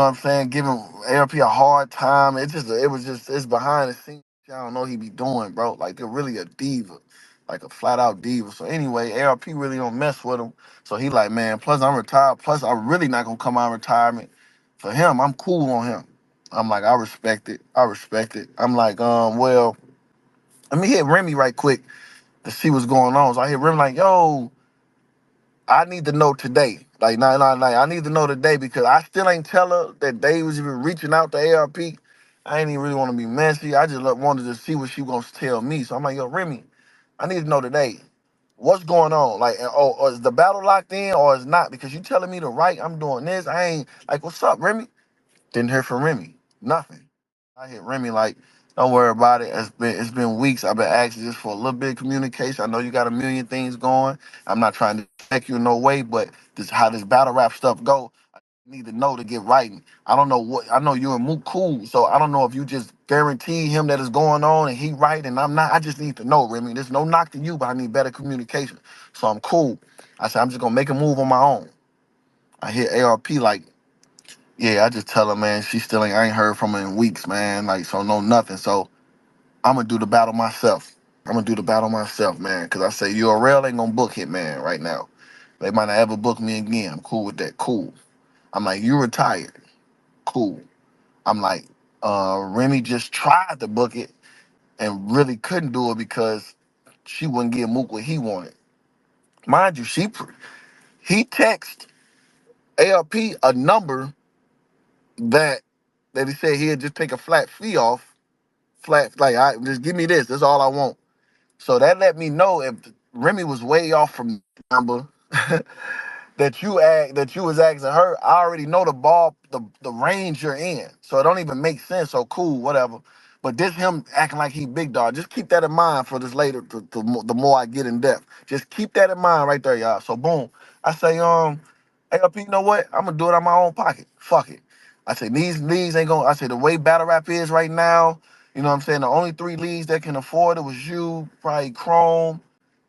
what I'm saying, giving ARP a hard time. It's behind the scenes. I don't know he be doing, bro. Like, they're really a diva, like a flat out diva. So anyway, ARP really don't mess with him. So he like, man, plus I'm retired. Plus I'm really not gonna come out of retirement. For him, I'm cool on him. I'm like, I respect it. I respect it. I'm like, well, let me hit Remy right quick to see what's going on. So I hit Remy like, yo, I need to know today. Like, I need to know today because I still ain't tell her that they was even reaching out to ARP. I ain't even really want to be messy. I just wanted to see what she was going to tell me. So I'm like, yo, Remy, I need to know today. What's going on? Like, or is the battle locked in or is not? Because you telling me to write, I'm doing this. I ain't, like, what's up, Remy? Didn't hear from Remy. Nothing. I hit Remy like, don't worry about it. It's been weeks. I've been asking just for a little bit of communication. I know you got a million things going. I'm not trying to check you in no way, but this how this battle rap stuff go. I need to know to get writing. I don't know what I know you and Mook cool, so I don't know if you just guarantee him that it's going on and he right and I'm not. I just need to know, Remy. There's no knock to you, but I need better communication. So I'm cool. I said I'm just gonna make a move on my own. I hit ARP like, yeah, I just tell her, man, she still ain't, I ain't heard from her in weeks, man. Like, so no nothing. So I'm gonna do the battle myself. I'm gonna do the battle myself, man. Cause I say URL ain't gonna book Hitman right now. They might not ever book me again. I'm cool with that. Cool. I'm like, you retired. Cool. I'm like, Remy just tried to book it and really couldn't do it because she wouldn't give Mook what he wanted. Mind you, he text ARP a number that he said he'd just take a flat fee off. Flat, like, I just give me this. That's all I want. So that let me know if Remy was way off from the number that you was asking her. I already know the ball, the range you're in. So it don't even make sense. So cool, whatever. But this him acting like he big dog. Just keep that in mind for this later. The more I get in depth, just keep that in mind right there, y'all. So boom, I say, ALP, you know what? I'm gonna do it out my own pocket. Fuck it. I say these leagues ain't gonna. I say the way battle rap is right now. You know what I'm saying? The only three leagues that can afford it was you, probably Chrome,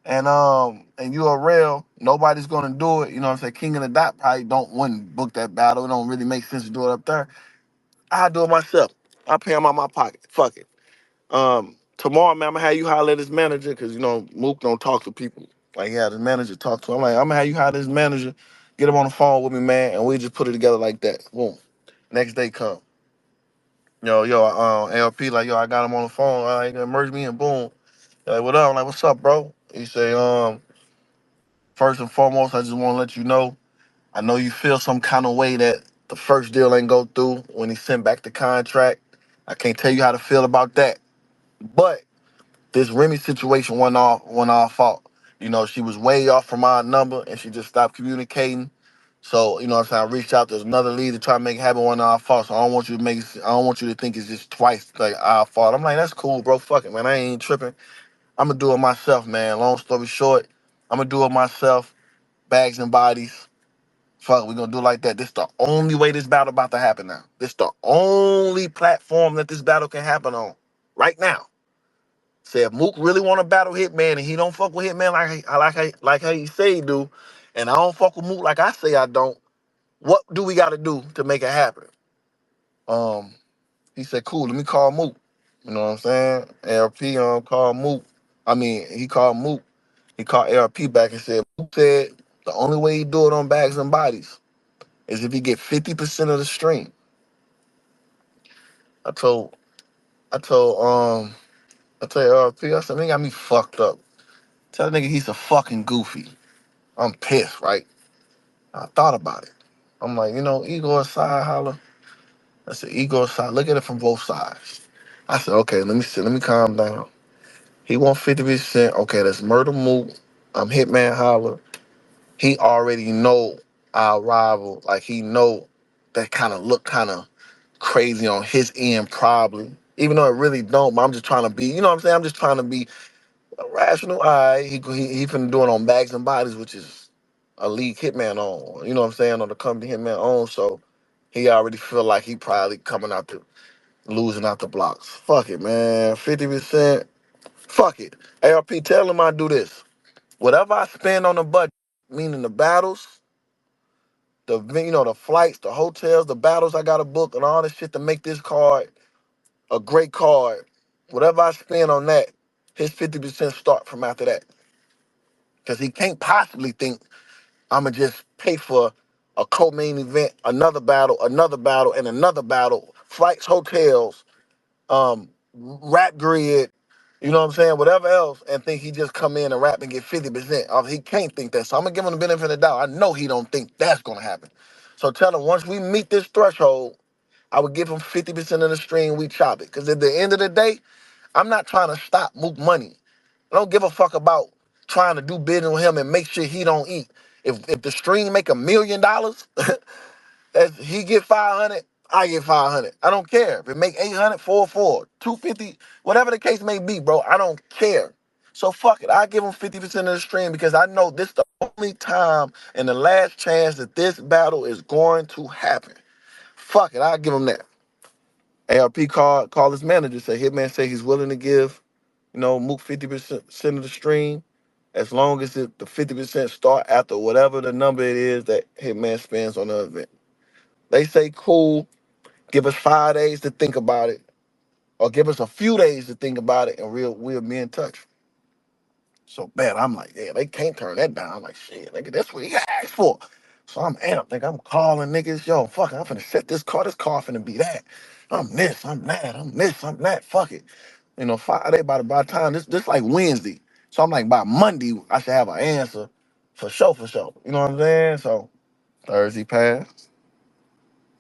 and URL. Nobody's gonna do it. You know what I'm saying? King of the Dot probably don't wouldn't book that battle. It don't really make sense to do it up there. I do it myself. I pay him out my pocket. Fuck it. Tomorrow, man, I'm gonna have you holler at his manager because you know Mook don't talk to people. Like he had his manager talk to him. I'm like, I'm gonna have you holler at his manager, get him on the phone with me, man, and we just put it together like that. Boom. Next day come. ALP, like, yo, I got him on the phone. He gonna merge me and boom. Like, what up? I'm like, what's up, bro? He say, first and foremost, I just want to let you know, I know you feel some kind of way that the first deal ain't go through when he sent back the contract. I can't tell you how to feel about that. But this Remy situation wasn't our fault. You know, she was way off from our number and she just stopped communicating. So, you know what I'm saying? I reached out. There's another lead to try to make it happen wasn't our fault. So I don't want you to think it's just twice like our fault. I'm like, that's cool, bro. Fuck it, man. I ain't tripping. I'm gonna do it myself, man. Long story short, I'm gonna do it myself. Bags and bodies. Fuck, we gonna do it like that. This the only way this battle about to happen now. This the only platform that this battle can happen on. Right now. Say if Mook really want to battle Hitman and he don't fuck with Hitman like how he say he do, and I don't fuck with Mook like I say I don't, what do we gotta do to make it happen? Um, he said, cool, let me call Mook. You know what I'm saying? ARP called Mook. I mean, he called Mook. He called ARP back and said, Mook said the only way he do it on Bags and Bodies is if he get 50% of the stream. I told I told I tell ARP, I said, nigga got me fucked up. Tell the nigga he's a fucking goofy. I'm pissed, right? I thought about it. I'm like, ego aside, holla. I said, ego aside, look at it from both sides. I said, okay, let me calm down. He want 50%. Okay, that's murder move. I'm Hitman Holla. He already know our rival. Like he know that kind of look kind of crazy on his end probably. Even though it really don't, but I'm just trying to be, you know what I'm saying? I'm just trying to be a rational. All right, he finna do it on Bags and Bodies, which is a league Hitman on. You know what I'm saying? On the company Hitman on. So he already feel like he probably coming out to losing out the blocks. Fuck it, man. 50%. Fuck it. ARP, tell him I do this. Whatever I spend on the budget, meaning the battles, the flights, the hotels, the battles I gotta book, and all this shit to make this card a great card. Whatever I spend on that, his 50% start from after that. Because he can't possibly think I'ma just pay for a co-main event, another battle, and another battle, flights, hotels, rap grid, you know what I'm saying, whatever else, and think he just come in and rap and get 50% off. He can't think that. So I'm gonna give him the benefit of the doubt. I know he don't think that's gonna happen. So tell him once we meet this threshold, I would give him 50% of the stream, we chop it. Because at the end of the day, I'm not trying to stop Mook money. I don't give a fuck about trying to do business with him and make sure he don't eat. If the stream make $1 million, as he get 500, I get 500. I don't care. If it make 800, 250, whatever the case may be, bro, I don't care. So fuck it. I give him 50% of the stream because I know this the only time and the last chance that this battle is going to happen. Fuck it. I'll give him that. ARP call his manager, say Hitman say he's willing to give, Mook 50% of the stream, as long as the 50% start after whatever the number it is that Hitman spends on the event. They say cool, give us 5 days to think about it, or give us a few days to think about it, and we'll be in touch. So man, I'm like, yeah, they can't turn that down. I'm like, shit, nigga, that's what he asked for. So I'm amped, nigga. I'm calling niggas, yo, fuck it, I'm finna set this car. This car finna be that. I'm this, I'm that, I'm this, I'm that. Fuck it. 5 days by the time this like Wednesday. So I'm like, by Monday, I should have an answer for sure, for sure. You know what I'm saying? So Thursday passed,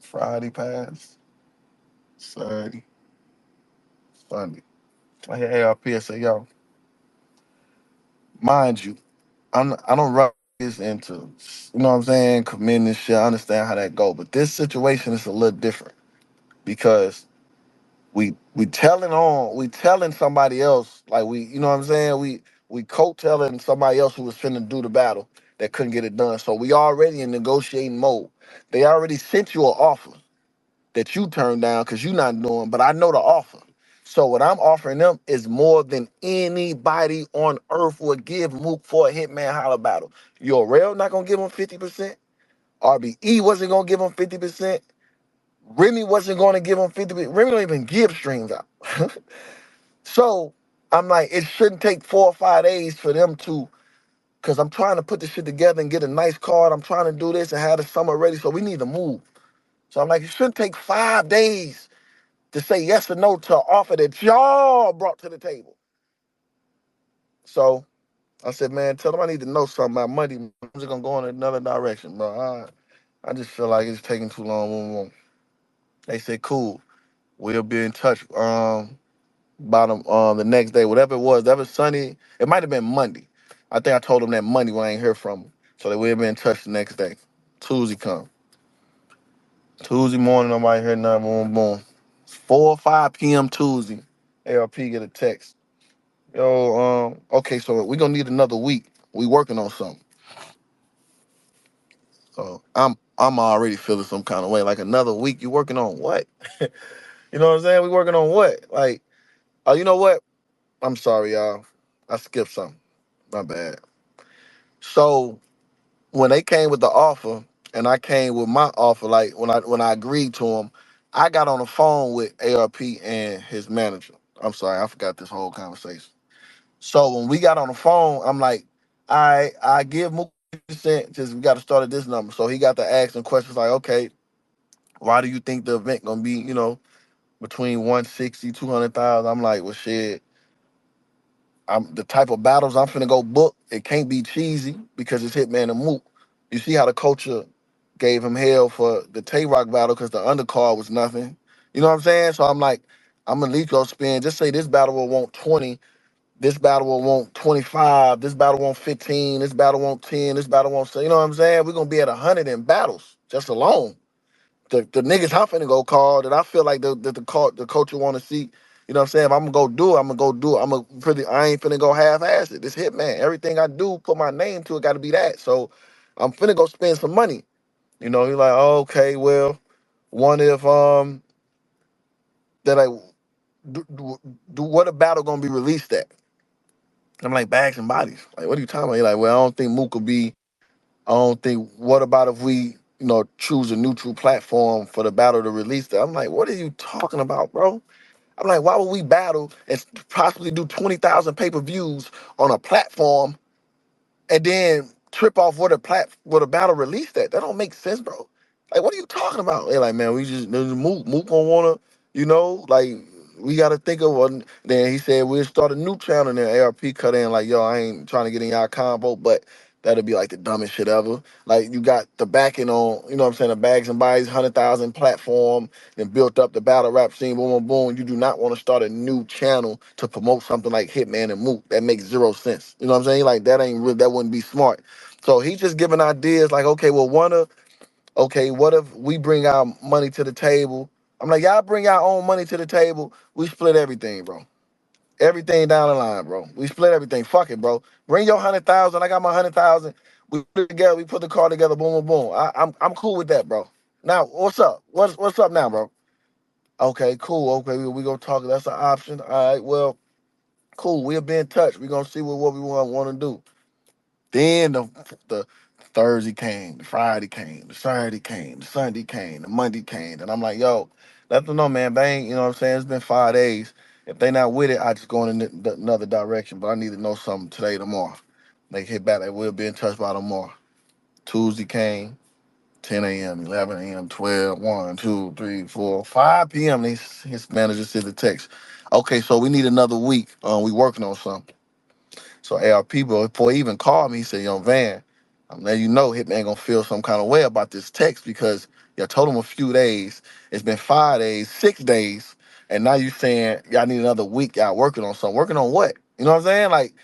Friday passed, Saturday, Sunday. I hear ARP say, yo, mind you, I don't run this into, what I'm saying, committing this shit. I understand how that go, but this situation is a little different because we telling somebody else, like you know what I'm saying, we coat-telling somebody else who was finna do the battle that couldn't get it done. So we already in negotiating mode. They already sent you an offer that you turned down because you not doing, but I know the offer. So what I'm offering them is more than anybody on earth would give Mook for a Hitman Holla battle. Your Rail not gonna give him 50%. RBE wasn't gonna give him 50%. Remy wasn't gonna give him 50%. Remy don't even give streams out. So I'm like, it shouldn't take 4 or 5 days for them to, because I'm trying to put this shit together and get a nice card. I'm trying to do this and have the summer ready. So we need to move. So I'm like, it shouldn't take 5 days to say yes or no to an offer that y'all brought to the table. So I said, man, tell them I need to know something about money. I'm just gonna go in another direction, bro. I just feel like it's taking too long. They said, cool, we'll be in touch. About the next day, whatever it was, that was Sunday. It might have been Monday. I think I told them that Monday when I ain't hear from them. So they will be in touch the next day. Tuesday come. Tuesday morning, nobody heard nothing. Boom, boom. 4 or 5 p.m. Tuesday, ARP get a text. Yo, okay, so we're gonna need another week. We working on something. So I'm already feeling some kind of way. Like another week, you working on what? You know what I'm saying? We working on what? Like, oh, you know what? I'm sorry, y'all. I skipped something. My bad. So when they came with the offer and I came with my offer, like when I agreed to them, I got on the phone with ARP and his manager. I'm sorry, I forgot this whole conversation. So when we got on the phone, I'm like, I give Mook 50%, just we got to start at this number. So he got to ask some questions like, okay, why do you think the event gonna be, between 160, 200,000? I'm like, well, shit, I'm the type of battles I'm finna go book. It can't be cheesy because it's Hitman and Mook. You see how the culture gave him hell for the Tay Rock battle because the undercard was nothing. You know what I'm saying? So I'm like, I'm gonna at least go spend. Just say this battle will want 20. This battle will want 25. This battle want 15. This battle want 10. This battle want, you know what I'm saying? We're gonna be at 100 in battles just alone. The niggas I'm finna go call that I feel like the culture want to see. You know what I'm saying? If I'm gonna go do it, I'm gonna go do it. I ain't finna go half-ass it. This Hitman. Everything I do, put my name to it, gotta be that. So I'm finna go spend some money. You're like, oh, okay, well, one if that I do what a battle gonna be released at? I'm like, Bags and Bodies. Like, what are you talking about? You're like, well, I don't think Mook will be. I don't think. What about if we choose a neutral platform for the battle to release that. I'm like, what are you talking about, bro? I'm like, why would we battle and possibly do 20,000 pay-per-views on a platform and then trip off where the battle released that? That don't make sense, bro. Like, what are you talking about? They're like, man, we just Mook gonna wanna, like we gotta think of one. Then he said we'll start a new channel, and then ARP cut in like, yo, I ain't trying to get in y'all combo, but that'll be like the dumbest shit ever. Like you got the backing on, what I'm saying, the Bags and Bodies 100,000 platform, and built up the battle rap scene, boom, boom, boom. You do not want to start a new channel to promote something like Hitman and Mook. That makes zero sense. You know what I'm saying? Like that ain't real. That wouldn't be smart. So he's just giving ideas like, okay, well, what if we bring our money to the table? I'm like, y'all bring your own money to the table. We split everything, bro. Everything down the line, bro. We split everything. Fuck it, bro. Bring your 100,000. I got my 100,000. We put it together. We put the car together. Boom, boom, boom. I'm cool with that, bro. Now, what's up? What's up now, bro? Okay, cool. Okay, we gonna talk. That's an option. All right. Well, cool. We'll be in touch. We gonna see what we want to do. Then the Thursday came, the Friday came, the Saturday came, the Sunday came, the Monday came, and I'm like, yo, let them know, man. Bang, you know what I'm saying? It's been 5 days. If they not with it, I just go in another direction. But I need to know something today, tomorrow. They hit back. They will be in touch by tomorrow. Tuesday came, 10 a.m., 11 a.m., 12, 1, 2, 3, 4, 5 p.m. His manager sent the text. Okay, so we need another week. We working on something. So ARP, bro, before he even called me, he said, yo, Van, I'm letting you know Hitman gonna feel some kind of way about this text because y'all told him a few days. It's been 5 days, 6 days, and now you saying y'all need another week. Y'all working on something. Working on what? You know what I'm saying? Like,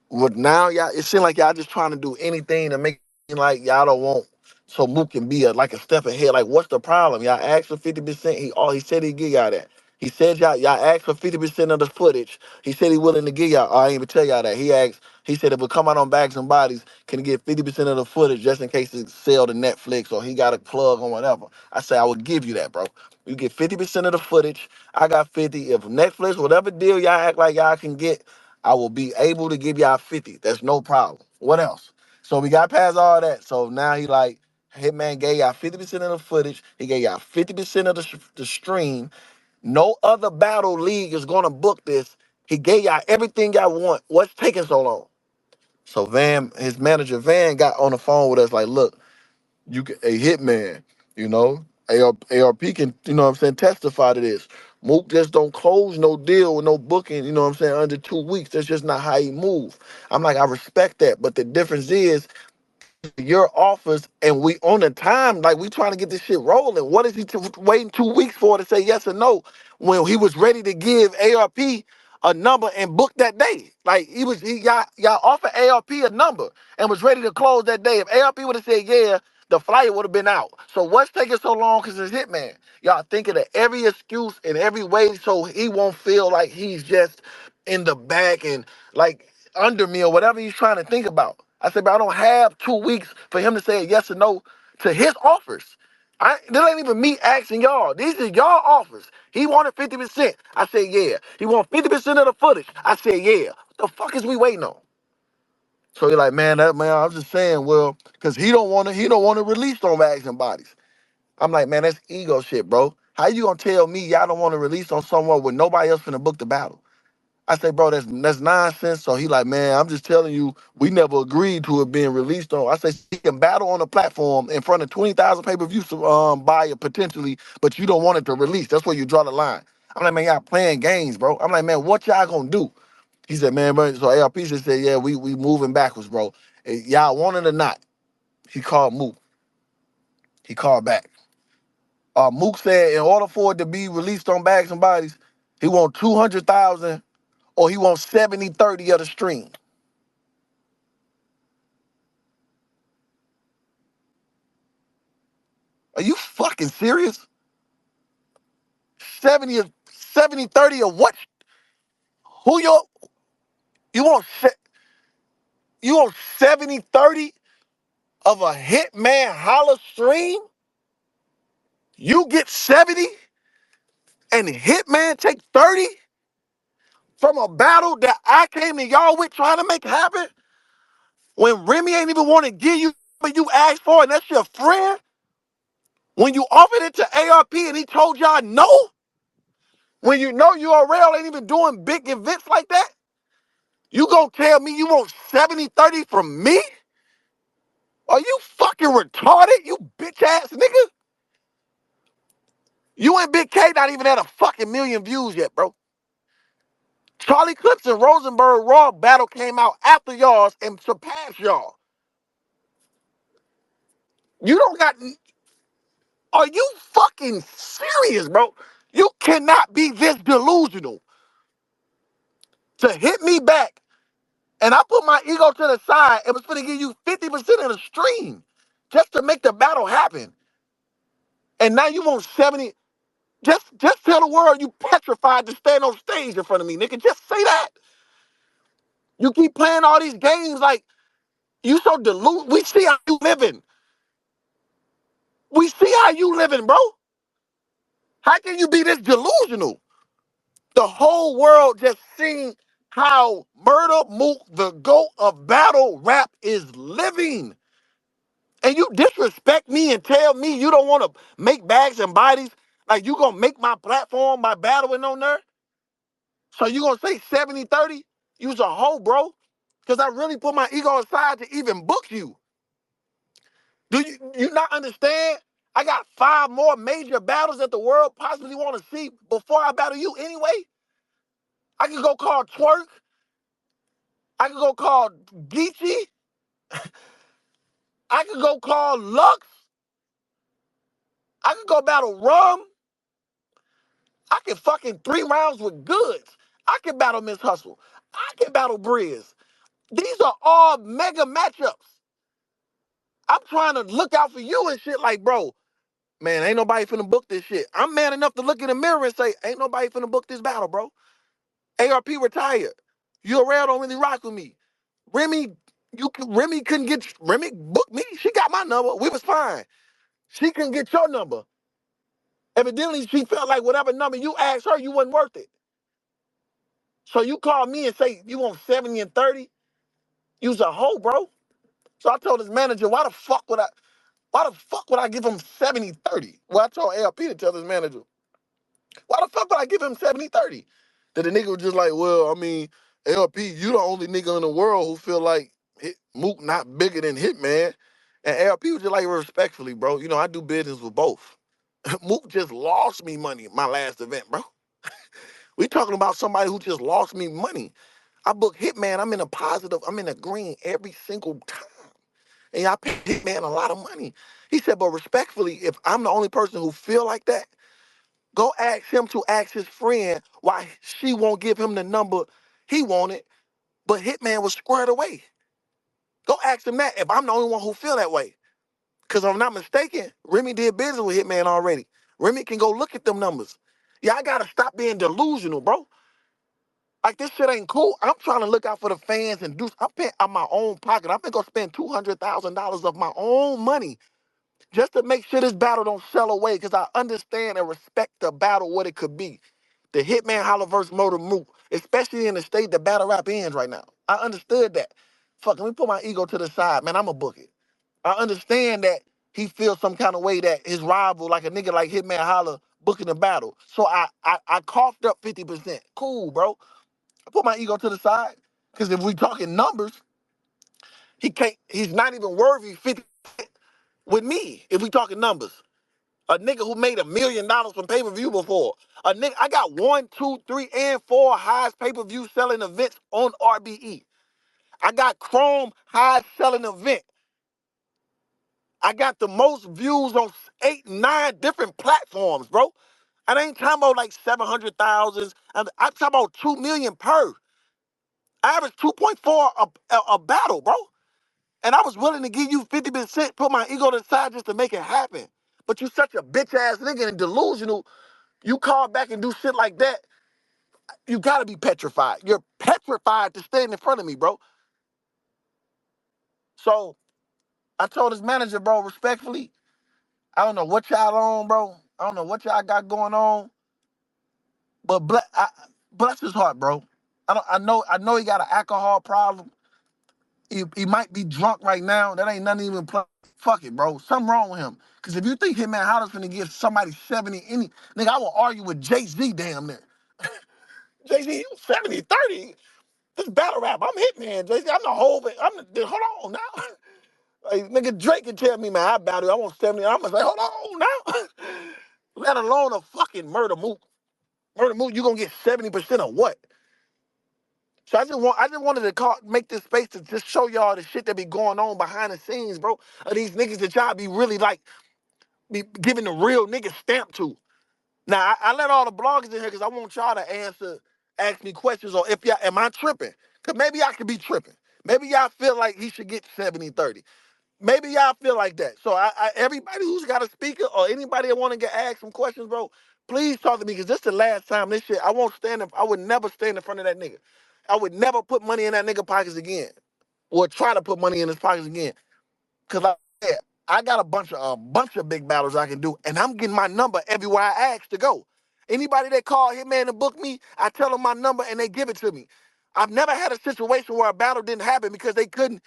what now? Y'all, it seems like y'all just trying to do anything to make it like y'all don't want so Mook can be like a step ahead. Like, what's the problem? Y'all asked for 50%. He said he'd give y'all that. He said y'all asked for 50% of the footage. He said he willing to give y'all. I ain't even tell y'all that. He said if it come out on Bags and Bodies, can he get 50% of the footage just in case it sell to Netflix or he got a plug or whatever. I said I would give you that, bro. You get 50% of the footage. I got 50. If Netflix, whatever deal y'all act like y'all can get, I will be able to give y'all 50. That's no problem. What else? So we got past all that. So now he like, Hitman gave y'all 50% of the footage. He gave y'all 50% of the stream. No other battle league is gonna book this. He gave y'all everything y'all want. What's taking so long? So Van, his manager Van got on the phone with us like, look, you can a Hitman, you know, ARP can, what I'm saying, testify to this. Mook just don't close no deal with no booking, you know what I'm saying, under 2 weeks. That's just not how he move. I'm like, I respect that, but the difference is your offers and we on the time, like we trying to get this shit rolling. What is he waiting 2 weeks for to say yes or no when he was ready to give ARP a number and book that day? Like y'all offered ARP a number and was ready to close that day. If ARP would have said yeah, the flyer would have been out. So what's taking so long? Cause it's Hitman. Y'all thinking of every excuse and every way so he won't feel like he's just in the back and like under me or whatever he's trying to think about. I said, but I don't have 2 weeks for him to say yes or no to his offers. This ain't even me asking y'all. These are y'all offers. He wanted 50%. I said, yeah. He want 50% of the footage. I said, yeah. What the fuck is we waiting on? So you're like, man, I'm just saying, well, because he don't want to release on Bags and Bodies. I'm like, man, that's ego shit, bro. How you gonna tell me y'all don't want to release on somewhere where nobody else finna book the battle? I say, bro, that's nonsense. So he like, man, I'm just telling you, we never agreed to it being released on. I say, he can battle on a platform in front of 20,000 pay-per-view buyer potentially, but you don't want it to release. That's where you draw the line. I'm like, man, y'all playing games, bro. I'm like, man, what y'all gonna do? He said, man, bro. So ARP just said, yeah, we moving backwards, bro. Y'all want it or not? He called Mook. He called back. Mook said, in order for it to be released on Bags and Bodies, he want 200,000 or he wants 70-30 of the stream. Are you fucking serious? 70 of 70-30 of what? Who you want you want 70-30 of a Hitman Holla stream? You get 70 and Hitman take 30 from a battle that I came to y'all with trying to make happen when Remy ain't even want to give you what you asked for and that's your friend? When you offered it to ARP and he told y'all no, when you know URL ain't even doing big events like that, you gonna tell me you want 70-30 from me? Are you fucking retarded, you bitch ass nigga? You and Big K not even at a fucking million views yet, bro. Charlie Clips and Rosenberg Raw battle came out after y'all's and surpassed y'all. You don't got. Are you fucking serious, bro? You cannot be this delusional to hit me back. And I put my ego to the side and was finna give you 50% of the stream just to make the battle happen. And now you want 70. Just tell the world you petrified to stand on stage in front of me, nigga. Just say that. You keep playing all these games like you so deluded. We see how you living. We see how you living, bro. How can you be this delusional? The whole world just seen how Murda Mook, the GOAT of battle rap, is living. And you disrespect me and tell me you don't want to make bags and bodies, like you gonna make my platform by battling on there? So you gonna say 70-30? You's a hoe, bro. Because I really put my ego aside to even book you. Do you not understand? I got 5 more major battles that the world possibly want to see before I battle you anyway. I can go call Twerk. I can go call Geechee. I can go call Lux. I can go battle Rum. I can fucking 3 rounds with Goods. I can battle Miss Hustle. I can battle Briz. These are all mega matchups. I'm trying to look out for you and shit like, bro, man, ain't nobody finna book this shit. I'm man enough to look in the mirror and say, ain't nobody finna book this battle, bro. ARP retired. URL don't really rock with me. Remy, Remy couldn't get Remy booked me. She got my number. We was fine. She couldn't get your number. Evidently, she felt like whatever number you asked her, you wasn't worth it. So you call me and say you want 70-30? You's a hoe, bro. So I told his manager, why the fuck would I give him 70-30? Well, I told ARP to tell his manager, why the fuck would I give him 70-30? That the nigga was just like, well, I mean, ARP, you the only nigga in the world who feel like Mook not bigger than Hitman. And ARP was just like, respectfully, bro, you know, I do business with both. Mook just lost me money my last event, bro. We talking about somebody who just lost me money. I book Hitman, I'm in a positive, I'm in a green every single time. And I pay Hitman a lot of money. He said, but respectfully, if I'm the only person who feel like that, go ask him to ask his friend why she won't give him the number he wanted, but Hitman was squared away. Go ask him that if I'm the only one who feel that way. Because if I'm not mistaken, Remy did business with Hitman already. Remy can go look at them numbers. Yeah, I got to stop being delusional, bro. Like, this shit ain't cool. I'm trying to look out for the fans and do. I'm paying out my own pocket. I'm going to spend $200,000 of my own money just to make sure this battle don't sell away, because I understand and respect the battle, what it could be. The Hitman Holla versus Murda Mook, especially in the state that battle rap ends right now. I understood that. Fuck, let me put my ego to the side, man. I'ma book it. I understand that he feels some kind of way that his rival, like a nigga like Hitman Holla, booking the battle. So I coughed up 50%. Cool, bro. I put my ego to the side, because if we talking numbers, he's not even worthy 50 with me if we talking numbers. A nigga who made $1 million from pay-per-view before. A nigga, I got 1, 2, 3, and 4 highest pay-per-view selling events on RBE. I got Chrome highest selling event. I got the most views on 8, 9 different platforms, bro. I ain't talking about like 700,000. I'm talking about 2 million per. I average 2.4 a battle, bro. And I was willing to give you 50%, put my ego to the side just to make it happen. But you such a bitch ass nigga and delusional. You call back and do shit like that, you gotta be petrified. You're petrified to stand in front of me, bro. So I told his manager, bro, respectfully, I don't know what y'all on, bro. I don't know what y'all got going on, but bless his heart, bro. I know he got an alcohol problem, He might be drunk right now. That ain't nothing even play. Fuck it, bro. Something wrong with him. Cause if you think Hitman Holla's finna give somebody 70 any nigga, I will argue with Jay-Z damn near. Jay-Z, you 70, 30. This battle rap. I'm Hitman, Jay-Z. I'm the whole thing. Hold on now. Like, nigga Drake can tell me, man, I battle. I want 70. I'm gonna say, hold on now. Let alone a fucking murder mook. Murder mook, you gonna get 70% of what? So I just wanted to make this space to just show y'all the shit that be going on behind the scenes, bro. Of these niggas that y'all be really like be giving the real nigga stamp to. Now I let all the bloggers in here because I want y'all to ask me questions or if y'all am I tripping? Cause maybe I could be tripping. Maybe y'all feel like he should get 70-30. Maybe y'all feel like that. So everybody who's got a speaker or anybody that want to get asked some questions, bro, please talk to me because this the last time this shit. I would never stand in front of that nigga. I would never put money in that nigga pockets again. Or try to put money in his pockets again. Cause I got a bunch of big battles I can do, and I'm getting my number everywhere I ask to go. Anybody that call Hitman to book me, I tell them my number and they give it to me. I've never had a situation where a battle didn't happen because they couldn't.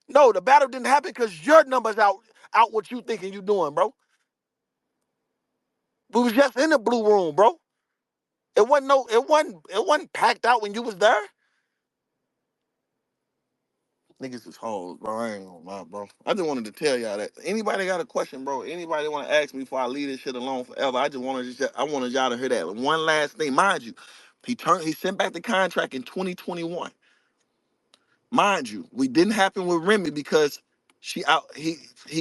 No, the battle didn't happen because your number's out what you thinking you doing, bro. We was just in the blue room, bro. It wasn't packed out when you was there. Niggas is hoes, bro. I ain't gonna lie, bro. I just wanted to tell y'all that. Anybody got a question, bro? Anybody want to ask me before I leave this shit alone forever? I wanted y'all to hear that. One last thing, mind you, he sent back the contract in 2021. Mind you, we didn't happen with Remy because he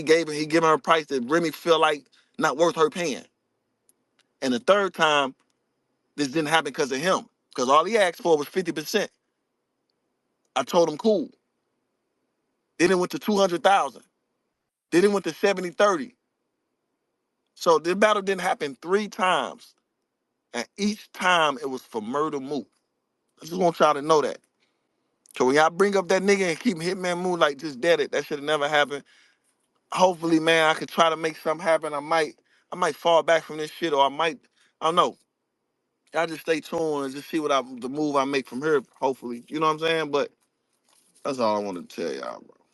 gave her a price that Remy feel like not worth her paying. And the third time, this didn't happen because of him. Because all he asked for was 50%. I told him cool. Then it went to 200,000. Then it went to 70-30. So this battle didn't happen 3 times. And each time it was for Murda Mook. I just want y'all to know that. So when y'all bring up that nigga and keep Hitman Mook like just dead it, that should have never happened. Hopefully, man, I could try to make something happen. I might fall back from this shit, or I don't know. Y'all just stay tuned and just see the move I make from here, hopefully. You know what I'm saying? But that's all I wanted to tell y'all, bro.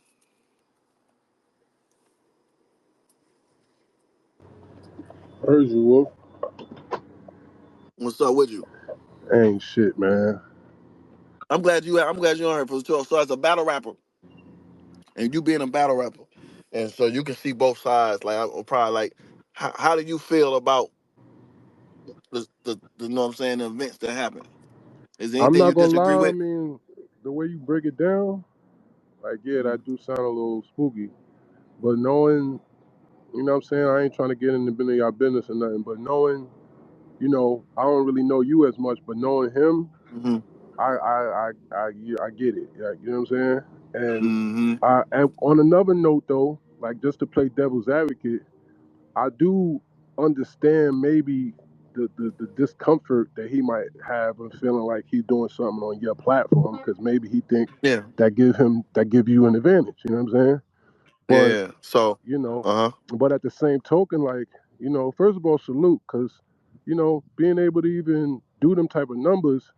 Heard you, Wolf. What's up with you? Ain't shit, man. I'm glad you're on here for too. So as a battle rapper, and you being a battle rapper, and so you can see both sides. Like I'm probably like, how do you feel about the you know what I'm saying, the events that happen? Is there I'm anything not you gonna disagree lie. I with? mean, the way you break it down, like, yeah, that do sound a little spooky. But knowing, you know what I'm saying, I ain't trying to get in the middle of y'all business or nothing, but knowing, I don't really know you as much, but knowing him, Mm-hmm. I get it. Like, you know what I'm saying? Mm-hmm. And on another note, though, like, just to play devil's advocate, I do understand maybe the discomfort that he might have of feeling like he's doing something on your platform because maybe he think Yeah. that give you an advantage. You know what I'm saying? But Yeah. So, you know, uh-huh. but at the same token, like, first of all, salute, because being able to even do them type of numbers,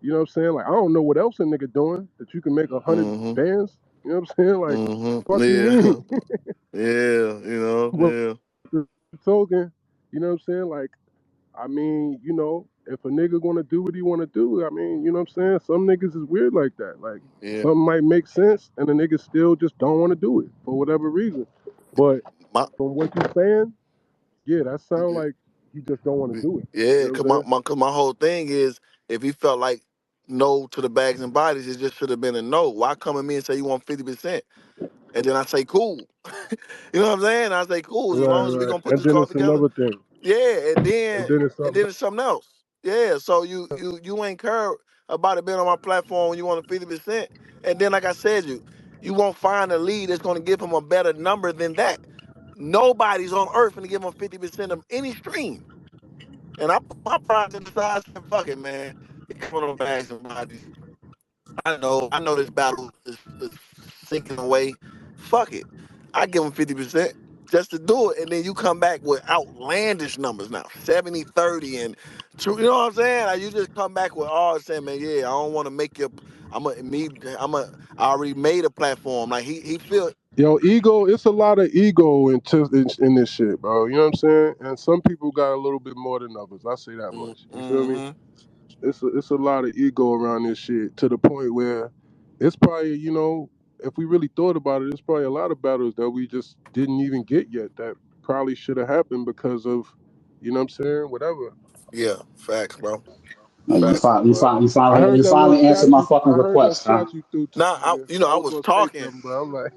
you know what I'm saying? Like, I don't know what else a nigga doing that you can make 100 Mm-hmm. bands. You know what I'm saying? Like, Mm-hmm. fuck you Yeah. mean? Yeah. But Yeah. the token, you know what I'm saying? Like, I mean, if a nigga gonna do what he wanna do, I mean, you know what I'm saying? Some niggas is weird like that. Like, Yeah. something might make sense and the niggas still just don't wanna do it for whatever reason. But My from what you're saying, yeah, that sounds like he just don't wanna do it. You Yeah, know cause what I'm saying? cause my whole thing is if he felt like no to the bags and bodies, it just should have been a no. Why come at me and say you want 50%? And then I say cool. You know what I'm saying? I say cool as Right, long as we right. gonna put And this then card it's together. another thing. Yeah, And then it's and something then it's something else. Yeah, so you ain't care about it being on my platform when you want a 50%. And then like I said, you won't find a lead that's gonna give him a better number than that. Nobody's on earth gonna give him 50% of any stream. And I put my pride to the side and said, fuck it, man. It coming on bags and bodies. I know this battle is sinking away. Fuck it. I give him 50%. just to do it, and then you come back with outlandish numbers now, 70, 30, and two, you know what I'm saying? Like you just come back with all saying, man, yeah, I don't want to make you. I already made a platform. Like he feel. Yo, ego. It's a lot of ego in this shit, bro. You know what I'm saying? And some people got a little bit more than others. I say that much. You feel me? Mm-hmm. It's a lot of ego around this shit to the point where it's probably, if we really thought about it, it's probably a lot of battles that we just didn't even get yet that probably should have happened because of, you know what I'm saying? Whatever. Yeah, facts, bro. You Facts. finally, you finally, you I finally, heard you that little finally answered shot my you. fucking I heard that request, huh? shot you threw to Now, me, man. I I was was gonna say talking. something, but I'm like,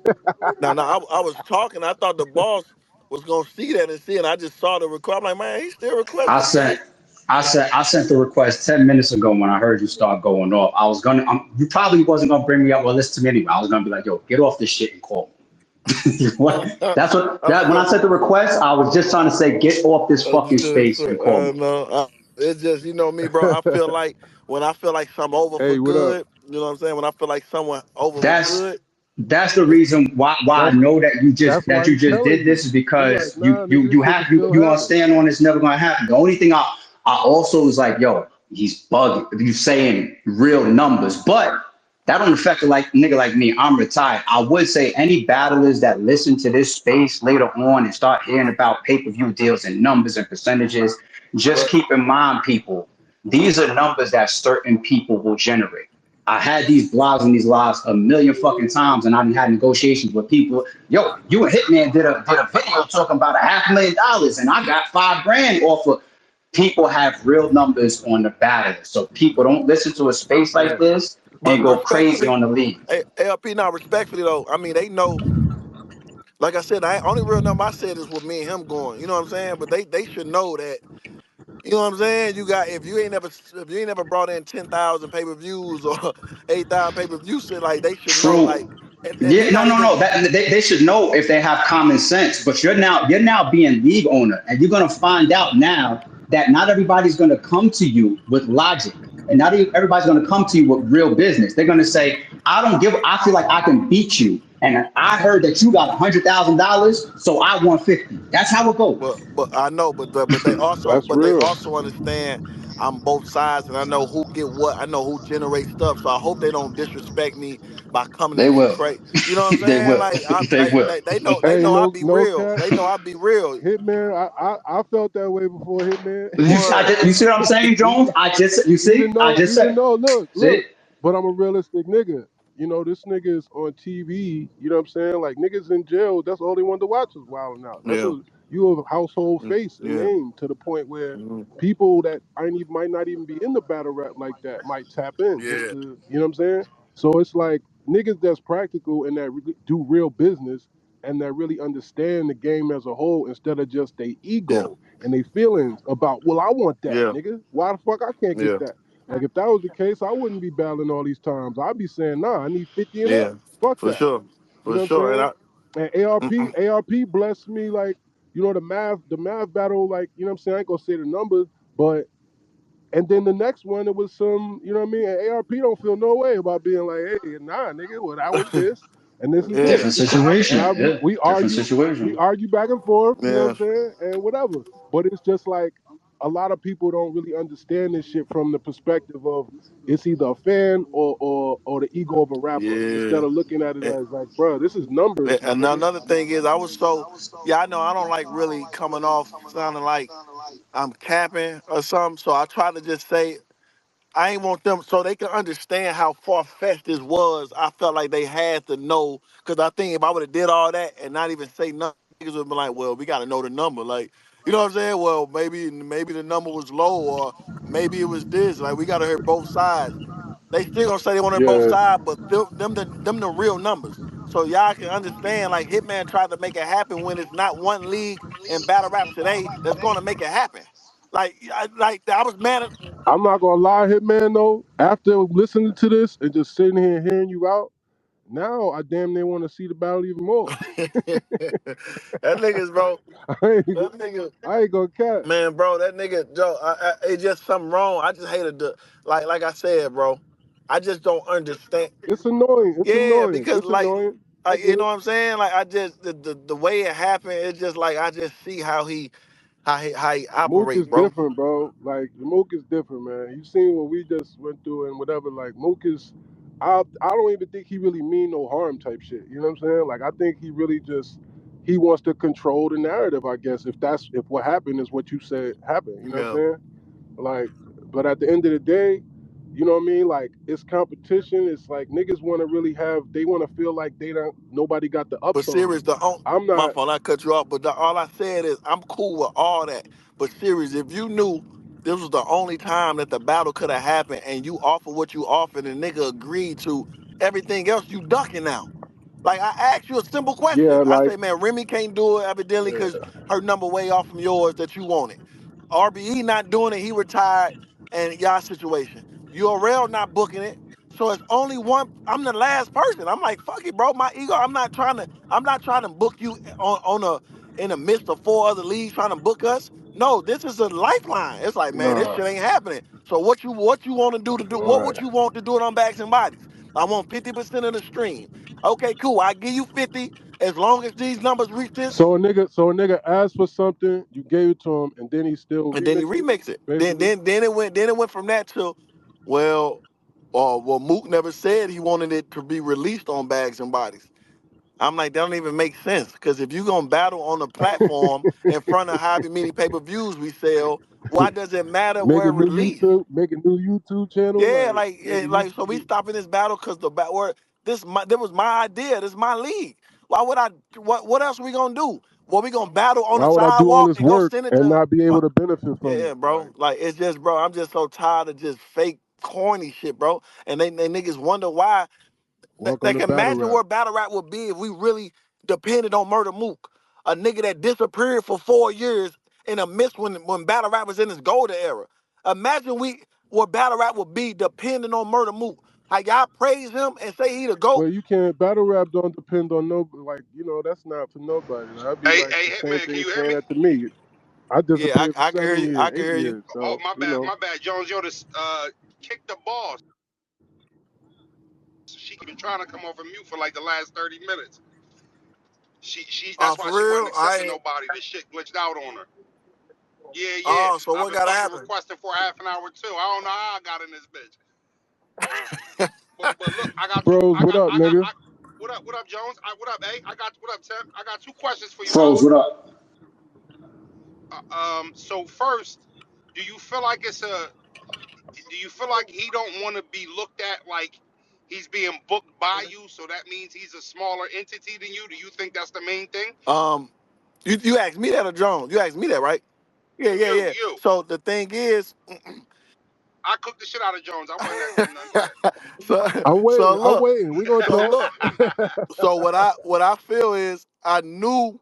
I was talking. I thought the boss was gonna see that and see, and I just saw the request. I'm like, man, he still I requesting, sent, G. I sent the request 10 minutes ago when I heard you start going off. I was gonna, you probably wasn't gonna bring me up. Well, listen to me anyway. I was gonna be like, yo, get off this shit and call me. What? That's what. I'm That when I so. sent the request, I was just trying to say, get off this fucking space and call me. No, it's just me, bro. I feel like when I feel like something over for hey, what up? good, you know what I'm saying? When I feel like someone over for That's good, that's the reason why I That's know that that's why you he just telling did you. this is He like, because nah, nigga, this shit can still you gonna happen. stand on it's never gonna happen. The only thing I also was like, yo, he's bugging. You saying real numbers, but that don't affect like nigga like me. I'm retired. I would say any battlers that listen to this space later on and start hearing about pay-per-view deals and numbers and percentages, just right? keep in mind, people, these are numbers that certain people will generate. I had these blogs and these lives a million fucking times, and I've had negotiations with people. Yo, you and Hitman did a video talking about $500,000, and I got 5 grand off of. People have real numbers on the battle, so people don't listen to a space like Yeah. this But and go crazy respectfully, on the leagues. ALP now respectfully though, I mean they know. Like I said, I only real number I said is with me and him going. You know what I'm saying? But they should know that. You know what I'm saying? You got if you ain't never brought in 10,000 pay per views or 8,000 pay per views, shit like they should know True. like, and Yeah, he no, not no, even no. That they should know if they have common sense. But you're now being league owner, and you're gonna find out now that not everybody's gonna come to you with logic, and not everybody's gonna come to you with real business. They're gonna say, "I don't give. I feel like I can beat you, and I heard that you got $100,000, so I want 50." That's how it goes. but I know, but That's they real. also understand I'm both sides and I know who get what. I know who generates stuff. So I hope they don't disrespect me by coming to They me will. crazy. You know what I'm They saying? will. Like I They will. they Hey, know I no, be no real. cap. They know I be real. Hitman, I felt that way before Hitman. Word. You see what I'm saying, Jones? You see, I just Even said, though, see, look, but I'm a realistic nigga. This nigga is on TV. You know what I'm saying? Like niggas in jail. That's all they want to watch is Wilding Out. That's Yeah. a you a household face and Yeah. name to the point where Mhm. people that might not even be in the battle rap like that might tap in just Yeah. to, you know what I'm saying? So it's like niggas that's practical and that really do real business and that really understand the game as a whole instead of just their Yeah. ego and their feelings about, well, I want that, Yeah. nigga. Why the fuck I can't get Yeah. that? Like if that was the case, I wouldn't be battling all these times. I'd be saying, nah, I need 50 and up. Yeah. Fuck For that. sure. You For know what I'm sure. saying? And ARP blessed me like, the math battle, like, you know what I'm saying? I ain't gonna say the numbers, but and then the next one, it was some, you know what I mean? And ARP don't feel no way about being like, hey, nah, nigga, well, that was this, and this is this. Yeah. different And situation. Yeah, different we situation. argue back and forth, you know what Yeah. I'm saying? And whatever. But it's just like a lot of people don't really understand this shit from the perspective of it's either a fan or the ego of a rapper. Yeah. Instead of looking at it And, as like, bro, this is numbers, my and nigga. another thing is, I was so, yeah, I know I don't like really coming off sounding like I'm capping or something. So I try to just say, I ain't want them so they can understand how far fetched this was. I felt like they had to know because I think if I would have did all that and not even say nothing, niggas would be like, "Well, we got to know the number." Like, you know what I'm saying? Well, maybe the number was low or maybe it was this. Like, we got to hear both sides. They still gonna say they want to hear both Yeah, sides, but them the real numbers. So y'all can understand. Like Hitman tried to make it happen when it's not one league in battle rap today that's gonna make it happen. I was mad at. I'm not gonna lie, Hitman, though. After listening to this and just sitting here and hearing you out, now I damn near want to see the battle even more. that niggas, bro. I ain't, That nigga, I ain't gonna cap. man, bro. That nigga, Joe. It's just something wrong. I just hated the like I said, bro. I just don't understand. It's annoying. It's Yeah, annoying. because It's like annoying. I Like, get you know it. what I'm saying? Like, I just the way it happened, it's just like I just see how he Mook operate, is bro. different, bro. Like Mook is different, man. You seen what we just went through and whatever. Like Mook is, I don't even think he really mean no harm type shit. You know what I'm saying? Like I think he really just he wants to control the narrative. I guess if what happened is what you said happened. You know what I'm Yeah. saying? Like, but at the end of the day, you know what I mean? Like it's competition. It's like niggas want to really have. They want to feel like they don't. Nobody got the But ups on serious, them. I'm my not. fault, I cut you off. But all I said is I'm cool with all that. But serious, if you knew this was the only time that the battle could have happened, and you offered what you offered, and nigga agreed to everything else, you ducking now. Like I asked you a simple question. Yeah, I like say, man, Remy can't do it evidently because her number way off from yours that you wanted. RBE not doing it, he retired, and y'all situation. URL not booking it. So it's only one. I'm the last person. I'm like, fuck it, bro. My ego. I'm not trying to book you on a in the midst of four other leagues trying to book us. No, this is a lifeline. It's like, man, this nah. shit ain't happening. So what you want to do All what right. would you want to do it on Backs and Bodies? I want 50% of the stream. Okay, cool. I give you 50 as long as these numbers reach this, So a nigga asked for something, you gave it to him, and then he still and then he remixed it, remix it. Then basically. then then it went from that to, well, Mook never said he wanted it to be released on Bags and Bodies. I'm like, that don't even make sense. Because if you're gonna battle on the platform in front of however many pay-per-views we sell, why does it matter Make where a it new released? YouTube, make a new YouTube channel, Yeah, like like make a so we YouTube. stopping this battle because that was my idea. This is my league. Why would I? What else are we gonna do? Well, we gonna battle on the Why would I do all sidewalk this and go work send it and to. not be able to benefit from Yeah, it? bro. Like Like it's just, bro. I'm just so tired of just fake corny shit, bro. And they niggas wonder why. They welcome to can battle imagine rap. where battle rap would be if we really depended on Murder Mook, a nigga that disappeared for 4 years in a mist when battle rap was in its golden era. Imagine what battle rap would be depending on Murder Mook. How y'all praise him and say he the GOAT. But you can't battle rap don't depend on no like that's not for nobody. That'd be Hey, like hey, the same Hitman, can thing you hear saying me? that to me. I Yeah, disappeared for I can hear 7 you. I years, can eight hear you. years. Oh, So, my bad, Jones. Yo, this kick the ball. She been trying to come off of mute for like the last 30 minutes. She Oh, that's why for she wasn't real? I accepting ain't. nobody. The shit glitched out on her. Yeah, yeah. Oh, so I've what been gotta fucking happen? requesting for half an hour too. I don't know how I got in this bitch. But look, I got two. bros, what up, nigga? What up, Jones? What up, A? I got what up, Tim? I got two questions for you, bro. Froze, what up? So first, do you feel like do you feel like he don't want to be looked at like he's being booked by you, so that means he's a smaller entity than you? Do you think that's the main thing? Um, you asked me that or Jones? You asked me that, right? Yeah, yeah, yeah. You. So the thing is, I cooked the shit out of Jones. I wasn't asking nothing. Go ahead. so I'm so waiting. I'm look, waiting. We gonna so talk. look, so what I feel is I knew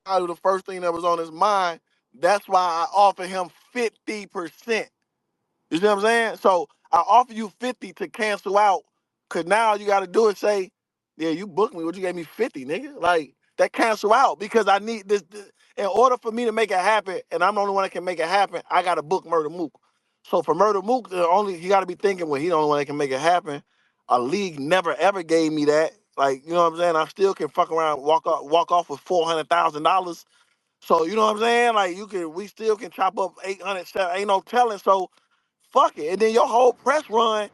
probably the first thing that was on his mind. That's why I offered him 50%. You see what I'm saying? So I offer you 50 to cancel out, cause now you gotta do is say, yeah, you booked me, but you gave me 50, nigga. Like that cancel out because I need this in order for me to make it happen, and I'm the only one that can make it happen, I gotta book Murder Mook. So for Murder Mook, the only you gotta be thinking, well, he the only one that can make it happen. A league never ever gave me that. Like, you know what I'm saying? I still can fuck around, walk off with $400,000. So you know what I'm saying? Like we still can chop up 800, ain't no telling. So fuck it. And then your whole press run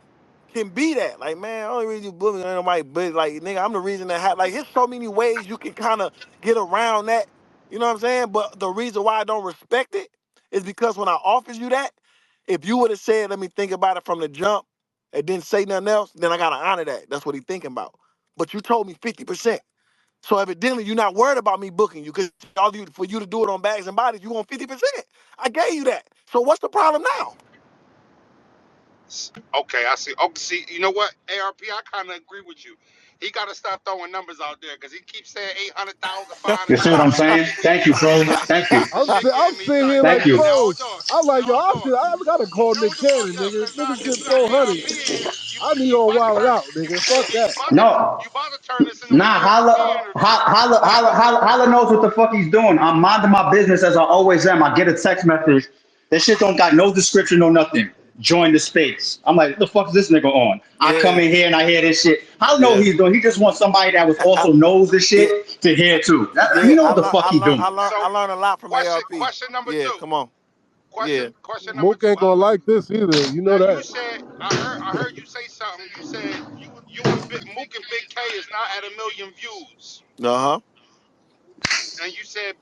can be that. Like, man, only reason you bullying ain't nobody, but like, nigga, I'm the reason that like, there's so many ways you can kind of get around that. You know what I'm saying? But the reason why I don't respect it is because when I offered you that, if you would have said, let me think about it from the jump and didn't say nothing else, then I gotta honor that. That's what he thinking about. But you told me 50%. So evidently you're not worried about me booking you because for you to do it on Bags and Bodies, you want 50%. I gave you that. So what's the problem now? Okay, I see. Oh, see, you know what, ARP, I kind of agree with you. He got to stop throwing numbers out there because he keeps saying 800,000, You see what I'm 500,000. That saying? shit getting Thank you, me. Froze. Thank you. That shit I'm getting me sitting here tight. like Thank you. Now froze. hold on. I'm like, yo, Now hold on. I gotta call No, Nick no, Cannon, look, nigga. cause Nigga if shit we got so honey. ARP in here, I need you on about to wild turn out, nigga. Fuck that. No. you about to turn this into an Nah, ARP holla, interview. holla knows what the fuck he's doing. I'm minding my business as I always am. I get a text message. This shit don't got no description, no nothing. join the space. I'm like, what the fuck is this nigga on? I come Yeah, in here and I hear this shit. I don't know what yeah, he's doing. He just wants somebody that was also knows the yeah, shit to hear too. yeah. You know what the fuck he doing. I So learned a lot from ARP. question number Yeah, two. come on. Yeah. Question number Mook two, ain't gonna Holla. like this either. You know Now you that. said I heard you say something. You said you and Mook and Big K is not at 1 million views. Uh huh. And you said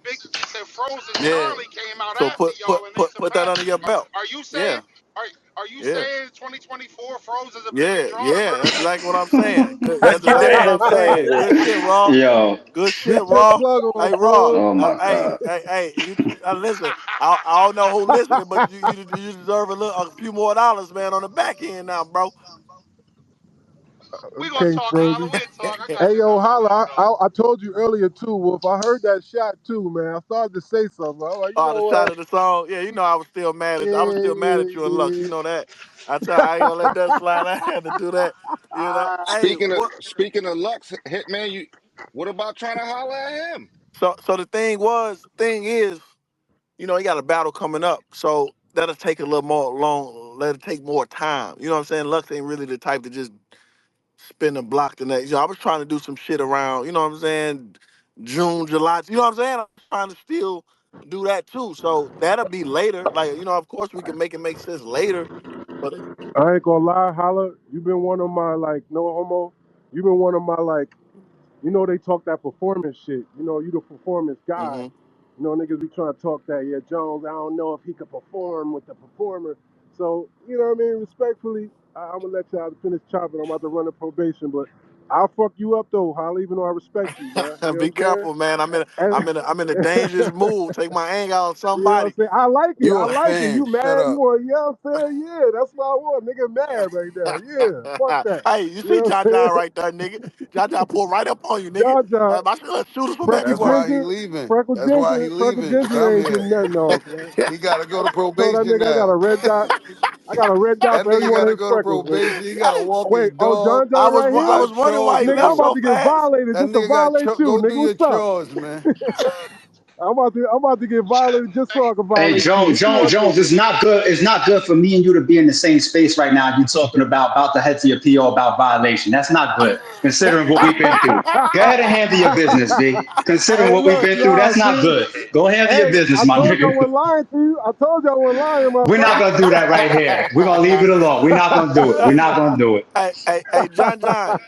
Frozen Yeah. Charlie came out So after y'all and they put that under surpassed. your belt. Are you Yeah. saying are you Yeah. saying 2024 Frozen's a bigger Yeah. draw than Yeah. Murder That's Mook? exactly what I'm saying. Good. Let's That's get that exactly what in I'm the saying. chat. Good shit, Raw. Yo, Good Get shit, your Raw. plug on, Hey, Raw. Froze. oh my Hey, god. hey, hey. Listen. I don't know who listening, but you deserve a few more dollars, man, on the back end now, bro. We gonna Okay, talk, Holla. Frozy. We'll talk. I got Hey, your yo, number, holla. man. I told you earlier, too, Wolf. I heard that shot, too, man. I started to say something. I'm like, you Oh, the know shot what? of the song. Yeah, you know I was still mad at you and Lux. You Yeah. know that. I ain't gonna let that slide. I had to do that. You know. Hey, what? Speaking of Lux, Hitman, you what about trying to holler at him? So the thing is, he got a battle coming up. So that'll take a little more long. Let it take more time. You know what I'm saying? Lux ain't really the type to just spin a block the next. I was trying to do some shit around. You know what I'm saying? June, July. You know what I'm saying? I'm trying to still do that too. So that'll be later. Like of course we can make it make sense later. But I ain't gonna lie, holla. You been one of my, like, no homo. You been one of my, like, they talk that performance shit. You the performance guy. hmm Niggas be trying to talk that. Yeah, Jones, I don't know if he could perform with the performer. So, you know what I mean? Respectfully, I'm going to let y'all finish chopping. I'm about to run a probation, but I'll fuck you up, though, Holly, even though I respect you, man. You know be what I'm careful, man. saying? I'm in a dangerous move. Take my anger out on You know what I'm somebody. saying? I like it. You I like it. Man, You shut mad? You up. want, you know what I'm saying? Yeah, that's what I want. Nigga mad right now. Yeah, fuck that. hey, you You see know what John I'm saying? John right there, nigga. John John pulled right up on you, nigga. John John, My shooters from Freckle That's everywhere. why he Ginger, leaving. Freckle That's why he Ginger, Freckle leaving. Ginger Come ain't getting here. nothing off, man. He gotta go to Told that probation nigga I got a now. red dot. I got a red dot That for every nigga one of gotta his go to freckles, nigga. probation. He gotta walk his Wait, oh, dog, John John right I here? do was wondering why he Nigga, I'm left chores, about so to get fast. violated That just to nigga got violate you, go nigga. do your What's up? chores, man. I'm about to get violated just so Hey, I can Hey violate you. Jones, What you Jones, want to Jones, do, it's nigga? not good. It's not good for me and you to be in the same space right now. You talking about to head to your PO about violation. That's not good, considering what we've been through. Go ahead and handle your business, B. Considering Hey, what we've look, been through, nah, that's not see. good. Go handle your Hey, business, I my told you I nigga. wasn't lying to you. I told you I wasn't lying, We're not motherfucker. gonna do that right here. We're gonna leave it alone. We're not gonna do it. We're not gonna do it, Hey, John John.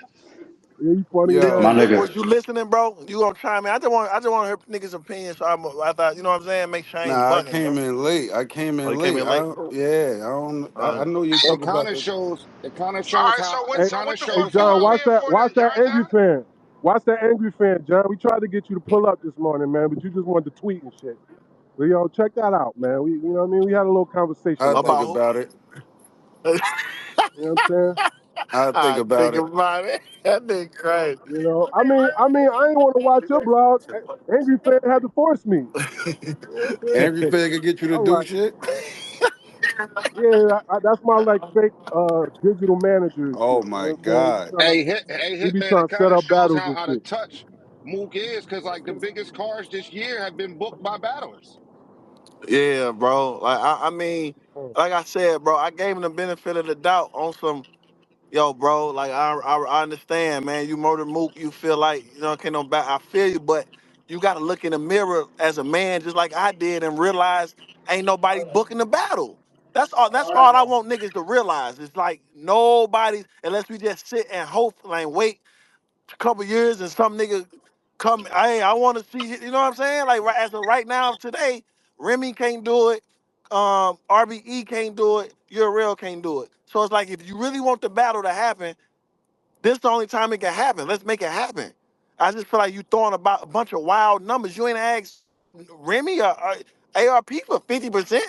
Yeah, you funny as Yo, my hell. nigga. Was you listening, bro? You gonna chime in? I just want to hear niggas' opinions. So I thought, you know what I'm saying? Make sure I ain't nah, I bunting, came bro. in late. I came Oh, in you came late. in late. Yeah, I don't. I Uh, know you Oh, talk about the. It kind of all shows right. how. It Hey, So kind of what the hey, shows fuck you John, how. come watch here that. for Watch then, that John angry John? fan. Watch that angry fan, John. We tried to get you to pull up this morning, man, but you just wanted to tweet and shit. But yo, check that out, man. You know what I mean? We had a little conversation I about think about it. who? about it. You know what I'm saying? I think I about think it. about it. That nigga crazy. I ain't want to watch your blog. Angry fan had to force me. You know what I'm saying? Angry Fag can get you to I'm do like, shit. yeah, that's my like fake digital manager and Oh shit. You know my what I'm saying? god. Hey, He be Hitman. trying It to set kind of up shows battles how and out shit. of touch Mook is, because like the biggest cars this year have been booked by battlers. Yeah, bro. Like I mean, Mm. like I said, bro, I gave him the benefit of the doubt on some. Yo, bro, like I understand, man. You murder Mook, you feel like can't no back. I feel you, but you got to look in the mirror as a man, just like I did, and realize ain't nobody booking the battle. That's all. That's all I want niggas to realize. It's like nobody, unless we just sit and hope, like wait a couple years and some nigga come. I want to see. You know what I'm saying? Like as of right now, today, Remy can't do it. RBE can't do it. Your real can't do it. So it's like if you really want the battle to happen, this the only time it can happen. Let's make it happen. I just feel like you throwing about a bunch of wild numbers. You ain't asked Remy or ARP for 50%.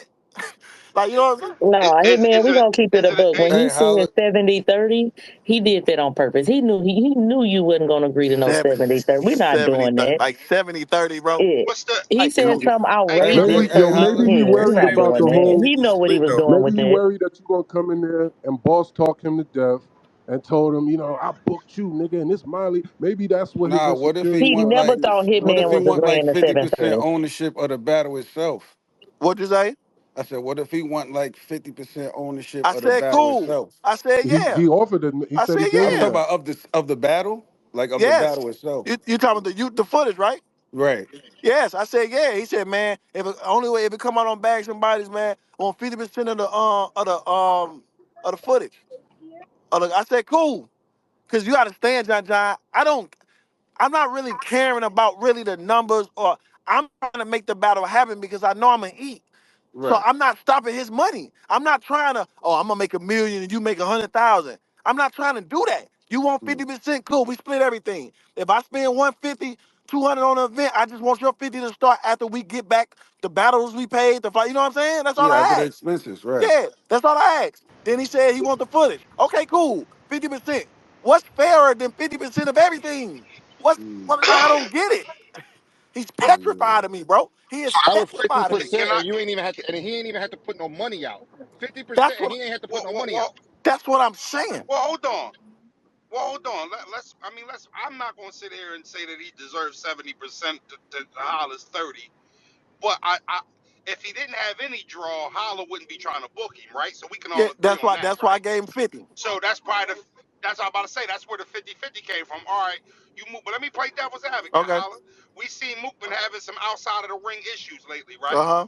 Like you know what I'm saying? No, hey man, Is we it gonna keep it is a it book. When hey he Hey, said holla. 70-30, he did that on purpose. He knew you wasn't gonna agree to no Seven, 70-30. We're not 70, doing that. like 70-30, bro. Yeah. what's the He Like said something hey Hey, Lux? outrageous. hey, Maybe, hey, yo, And holla. maybe he yeah, It we're worried not ain't about what the doing it ain't that. whole. He even know what he split was though. doing Maybe with he that. worried that you gonna come in there and boss talk him to death and told him, I booked you, nigga, and this Miley. Maybe that's what his Nah, what if he He insecurities want are. never like Maybe thought you know what I'm what if Hitman he was saying? a want like grand of 50% 730. ownership of the battle itself? what'd you say? I said, what if he want like 50% ownership I of the said, battle cool. itself? I said, He yeah. offered it. He I said he said, gave I'm him talking yeah. that. about of the battle, like of the Yes. battle itself. You talking about the footage, right? Right. Yes. I said, yeah. He said, man, if it, only way if it come out on bags and bodies, man, I want 50% of the footage. I said, cool. Cause you understand, John. I'm not really caring about really the numbers, or I'm trying to make the battle happen because I know I'm gonna eat. So Right. I'm not stopping his money. I'm not trying to, oh, I'm gonna make 1 million and you make 100,000. I'm not trying to do that. You want Mm. 50%? Cool, we split everything. If I spend 150, 200 on an event, I just want your 50 to start after we get back the battles we paid, the fight. You know what I'm saying? That's all Yeah, after I the asked. expenses, right. Yeah, that's all I asked. Then he said he want the footage. Okay, cool. 50%. What's fairer than 50% of everything? Mm. What? I don't get it. He's Yeah. petrified of me, bro. He is That was fifty petrified of me. percent, Can I? and you ain't even had to, and he ain't even had to put no money out. 50%, That's and what. he ain't had to put Well, no well, money well, out. That's what I'm saying. well hold on. Well, hold on. Let's. I mean, let's. I'm not going to sit here and say that he deserves 70% to Holla's 30. But if he didn't have any draw, Holla wouldn't be trying to book him, right? So we can all Yeah, agree that's on why. that, That's why I right? gave him 50. So that's probably the. That's what I'm about to say. That's where the 50-50 came from. All right, you move. But let me play devil's advocate, Okay. Holla. We seen Mook been having some outside of the ring issues lately, right? Uh huh.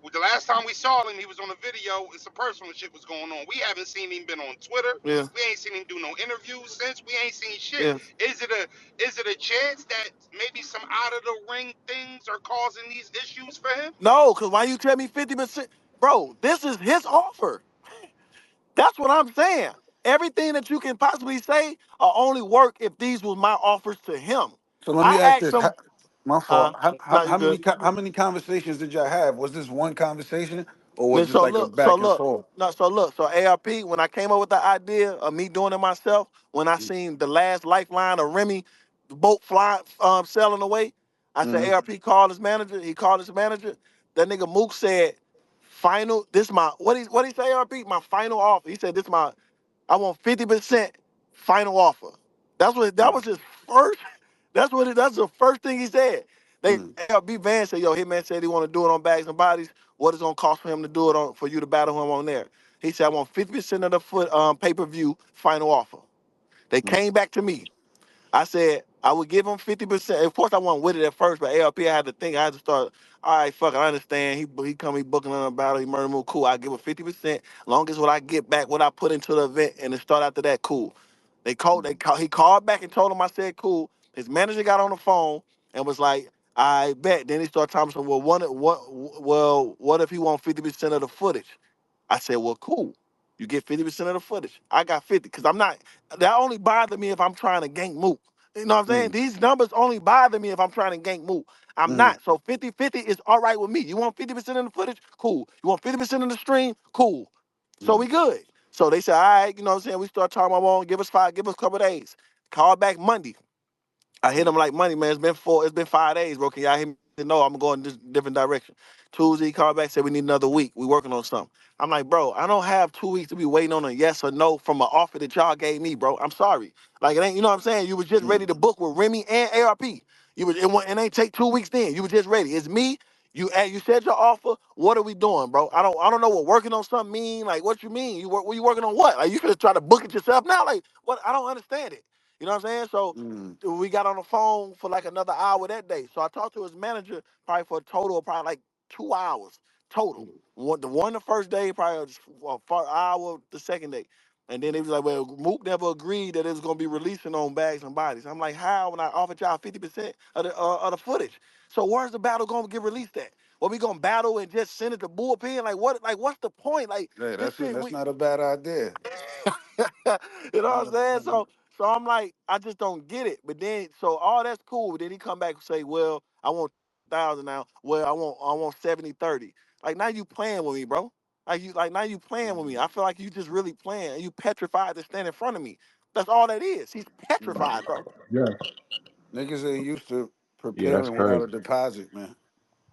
Well, the last time we saw him, he was on a video and some personal shit was going on. We haven't seen him been on Twitter. Yeah. We ain't seen him do no interviews since. We ain't seen shit. Yeah. Is it a chance that maybe some out of the ring things are causing these issues for him? No, cause why you tell me 50%, bro? This is his offer. That's what I'm saying. Everything that you can possibly say only work if these was my offers to him. So let me I ask asked this. him, My fault. no, you good. How many conversations did y'all have? Was this one conversation or was Then this like a so back and look, forth? no, so look, so ARP, when I came up with the idea of me doing it myself, when I seen the last lifeline of Remy, the boat fly sailing away, I said Mm-hmm. ARP called his manager. He called his manager. That nigga Mook said, final, this my what he say, ARP? My final offer. He said, this my I want 50% final offer. That was his first. That's the first thing he said. They Mm-hmm. B Van said, yo, Hitman said he want to do it on bags and bodies. What is it gonna cost for him to do it on for you to battle him on there? He said, I want 50% of the foot pay-per-view final offer. They came back to me. I said I would give him 50%. Of course, I wasn't with it at first, but ALP, I had to think. I had to start. All right, fuck it, I understand. He booking on a battle. He murder move. Cool. I give him 50%. Long as what I get back, what I put into the event, and then start after that. Cool. He called back and told him I said cool. His manager got on the phone and was like, I bet. Then he started talking to him, what if he want 50% of the footage? I said, well, cool. You get 50% of the footage. I got 50 because I'm not. That only bother me if I'm trying to gank Mook. You know what I'm saying? These numbers only bother me if I'm trying to gank Mook. I'm Mm-hmm. not. So 50-50 is all right with me. You want 50% of the footage? Cool. You want 50% of the stream? Cool. So we good. So they said, all right, you know what I'm saying? We start talking about, give us a couple of days. Call back Monday. I hit him like money, man. It's been 5 days, bro. Can y'all hear me? No, I'm going this different direction. Tuesday, he called back, said we need another week. We working on something. I'm like, bro, I don't have 2 weeks to be waiting on a yes or no from an offer that y'all gave me, bro. I'm sorry. Like it ain't, you know what I'm saying? You was just ready to book with Remy and ARP. It ain't take 2 weeks then. You was just ready. It's me. You said your offer. What are we doing, bro? I don't know what working on something mean. Like what you mean? You working on what? Like you could try to book it yourself now. Like what? I don't understand it. You know what I'm saying? So Mm-hmm. we got on the phone for like another hour that day. So I talked to his manager probably for a total of probably like 2 hours total. The first day, probably for an hour the second day. And then they was like, well, Mook never agreed that it was gonna be releasing on bags and bodies. I'm like, how when I offered y'all 50% of the footage? So where's the battle gonna get released at? Well, we gonna battle and just send it to bullpen? Like what's the point? Like Hey, this shit that's we not a bad idea. you know what I'm saying? So I'm like, I just don't get it. But then so all that's cool. But then he come back and say, well, I want 1,000 now. Well, I want 70-30. Like now you playing with me, bro. Like now you playing with me. I feel like you just really playing and you petrified to stand in front of me. That's all that is. He's petrified, bro. Yeah. Niggas ain't used to Yeah, that's preparing without crazy. a deposit, man.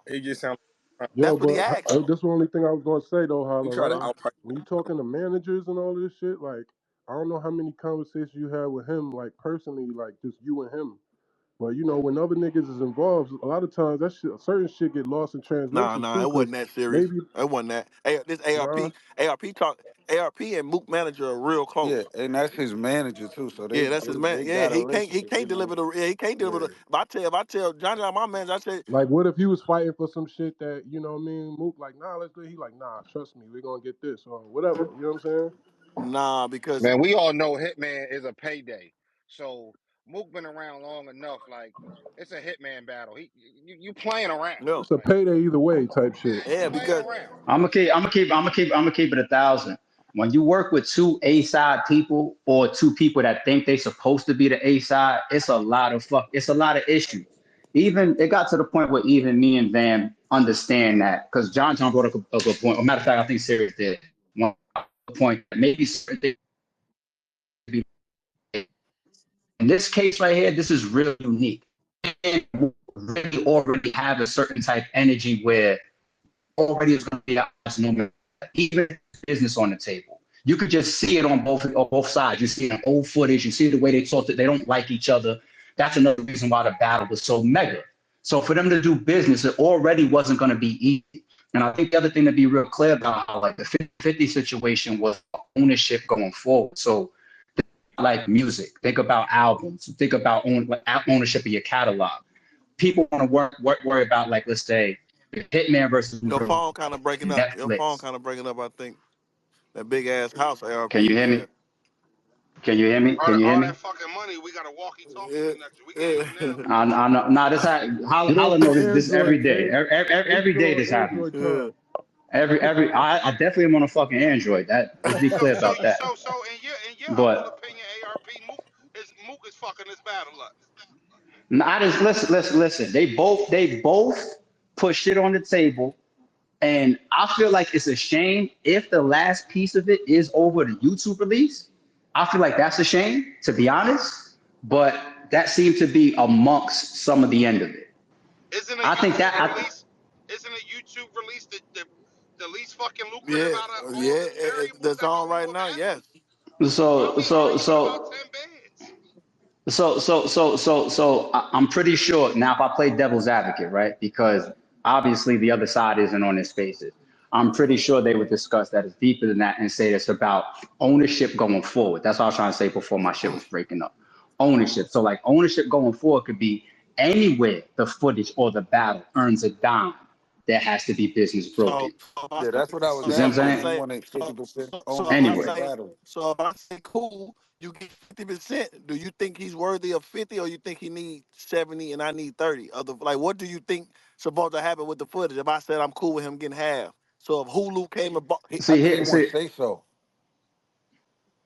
He just sound like Yo, That's what but he asked. this is the only thing I was gonna say though, he Holla, try to right? outprice. When you talking to managers and all this shit, like I don't know how many conversations you had with him, like personally, like just you and him. But you know, when other niggas is involved, a lot of times that shit, certain shit get lost in Nah, translation nah, too. it wasn't Cause that serious. maybe, It wasn't that. This nah, ARP and Mook manager are real close. Yeah, and that's his manager too. So Yeah, that's his man. they Yeah, got a he relationship. They can't know. deliver the he can't deliver the. Yeah. If I tell John my manager, I said, like, what if he was fighting for some shit that, you know what I mean? Mook like, nah, let's go. He like, nah, trust me, we're gonna get this or whatever. You know what I'm saying? nah, because Man, we all know Hitman is a payday. So Mook been around long enough. Like it's a Hitman battle. You playing around. no, It's a Like payday either way type shit. you yeah, playing because around. I'm gonna keep it 1,000. When you work with two A side people or two people that think they supposed to be the A side, it's a lot of issues. Even it got to the point where even me and Van understand that because John brought up a good point. As a matter of fact, I think Sirius did one point. Maybe certain things be- in this case right here, this is really unique. And really already have a certain type of energy where already is going to be an even business on the table. You could just see it on both sides. You see it on old footage. You see the way they talk. They don't like each other. That's another reason why the battle was so mega. So for them to do business, it already wasn't going to be easy. And I think the other thing to be real clear about how like the 50-50 situation was ownership going forward. So like music, think about albums, think about ownership of your catalog. People want to worry about like let's say Hitman versus your phone kind of breaking up. Your phone Netflix. kind of breaking up. I think that big ass house ARP. Can you hear Yeah, me? Can you hear me? Can you hear All me? that fucking money, we got a walkie-talkie yeah, connection. We can hear you now. yeah, I know. Nah, this Get on Holla know some this every Android, day. King. Every day this happens. Android yeah. time. I definitely am on a fucking Android. Let's be clear about that. So in your humble But opinion, ARP Mook is fucking this battle up. I just listen. They both put shit on the table, and I feel like it's a shame if the last piece of it is over the YouTube release. I feel like that's a shame, to be honest. But that seemed to be amongst some of the end of it. Isn't a I think YouTube that release? Isn't a YouTube release the least fucking lucrative Yeah, out of all yeah, the variables that's that on right Hollywood now. has? Yes. Why so we so arguing about so 10 bands? I'm pretty sure now if I play devil's advocate, right? Because obviously the other side isn't on their spaces. I'm pretty sure they would discuss that it's deeper than that and say it's about ownership going forward. That's what I was trying to say before my shit was breaking up. Ownership. So like ownership going forward could be anywhere the footage or the battle earns a dime. There has to be business So, broken. Yeah, that's what I was You see what I'm asking. He saying? wanted 50% if I ownership of the Anyway. say, battle. cool, you get 50%. Do you think he's worthy of 50, or you think he needs 70 and I need 30? Like, what do you think supposed to happen with the footage? If I said I'm cool with him getting half, so if Hulu came and bought, I See think he here, want see, to say so.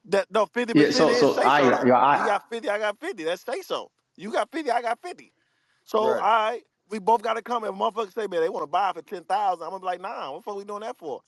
that no yeah, 50% is say so though. He I got 50, I got 50. That's say so. You got 50, I got 50. So Right. we both got to come. If motherfuckers say, man, they want to buy for 10,000, I'm gonna be like, nah, what the fuck we doing that for?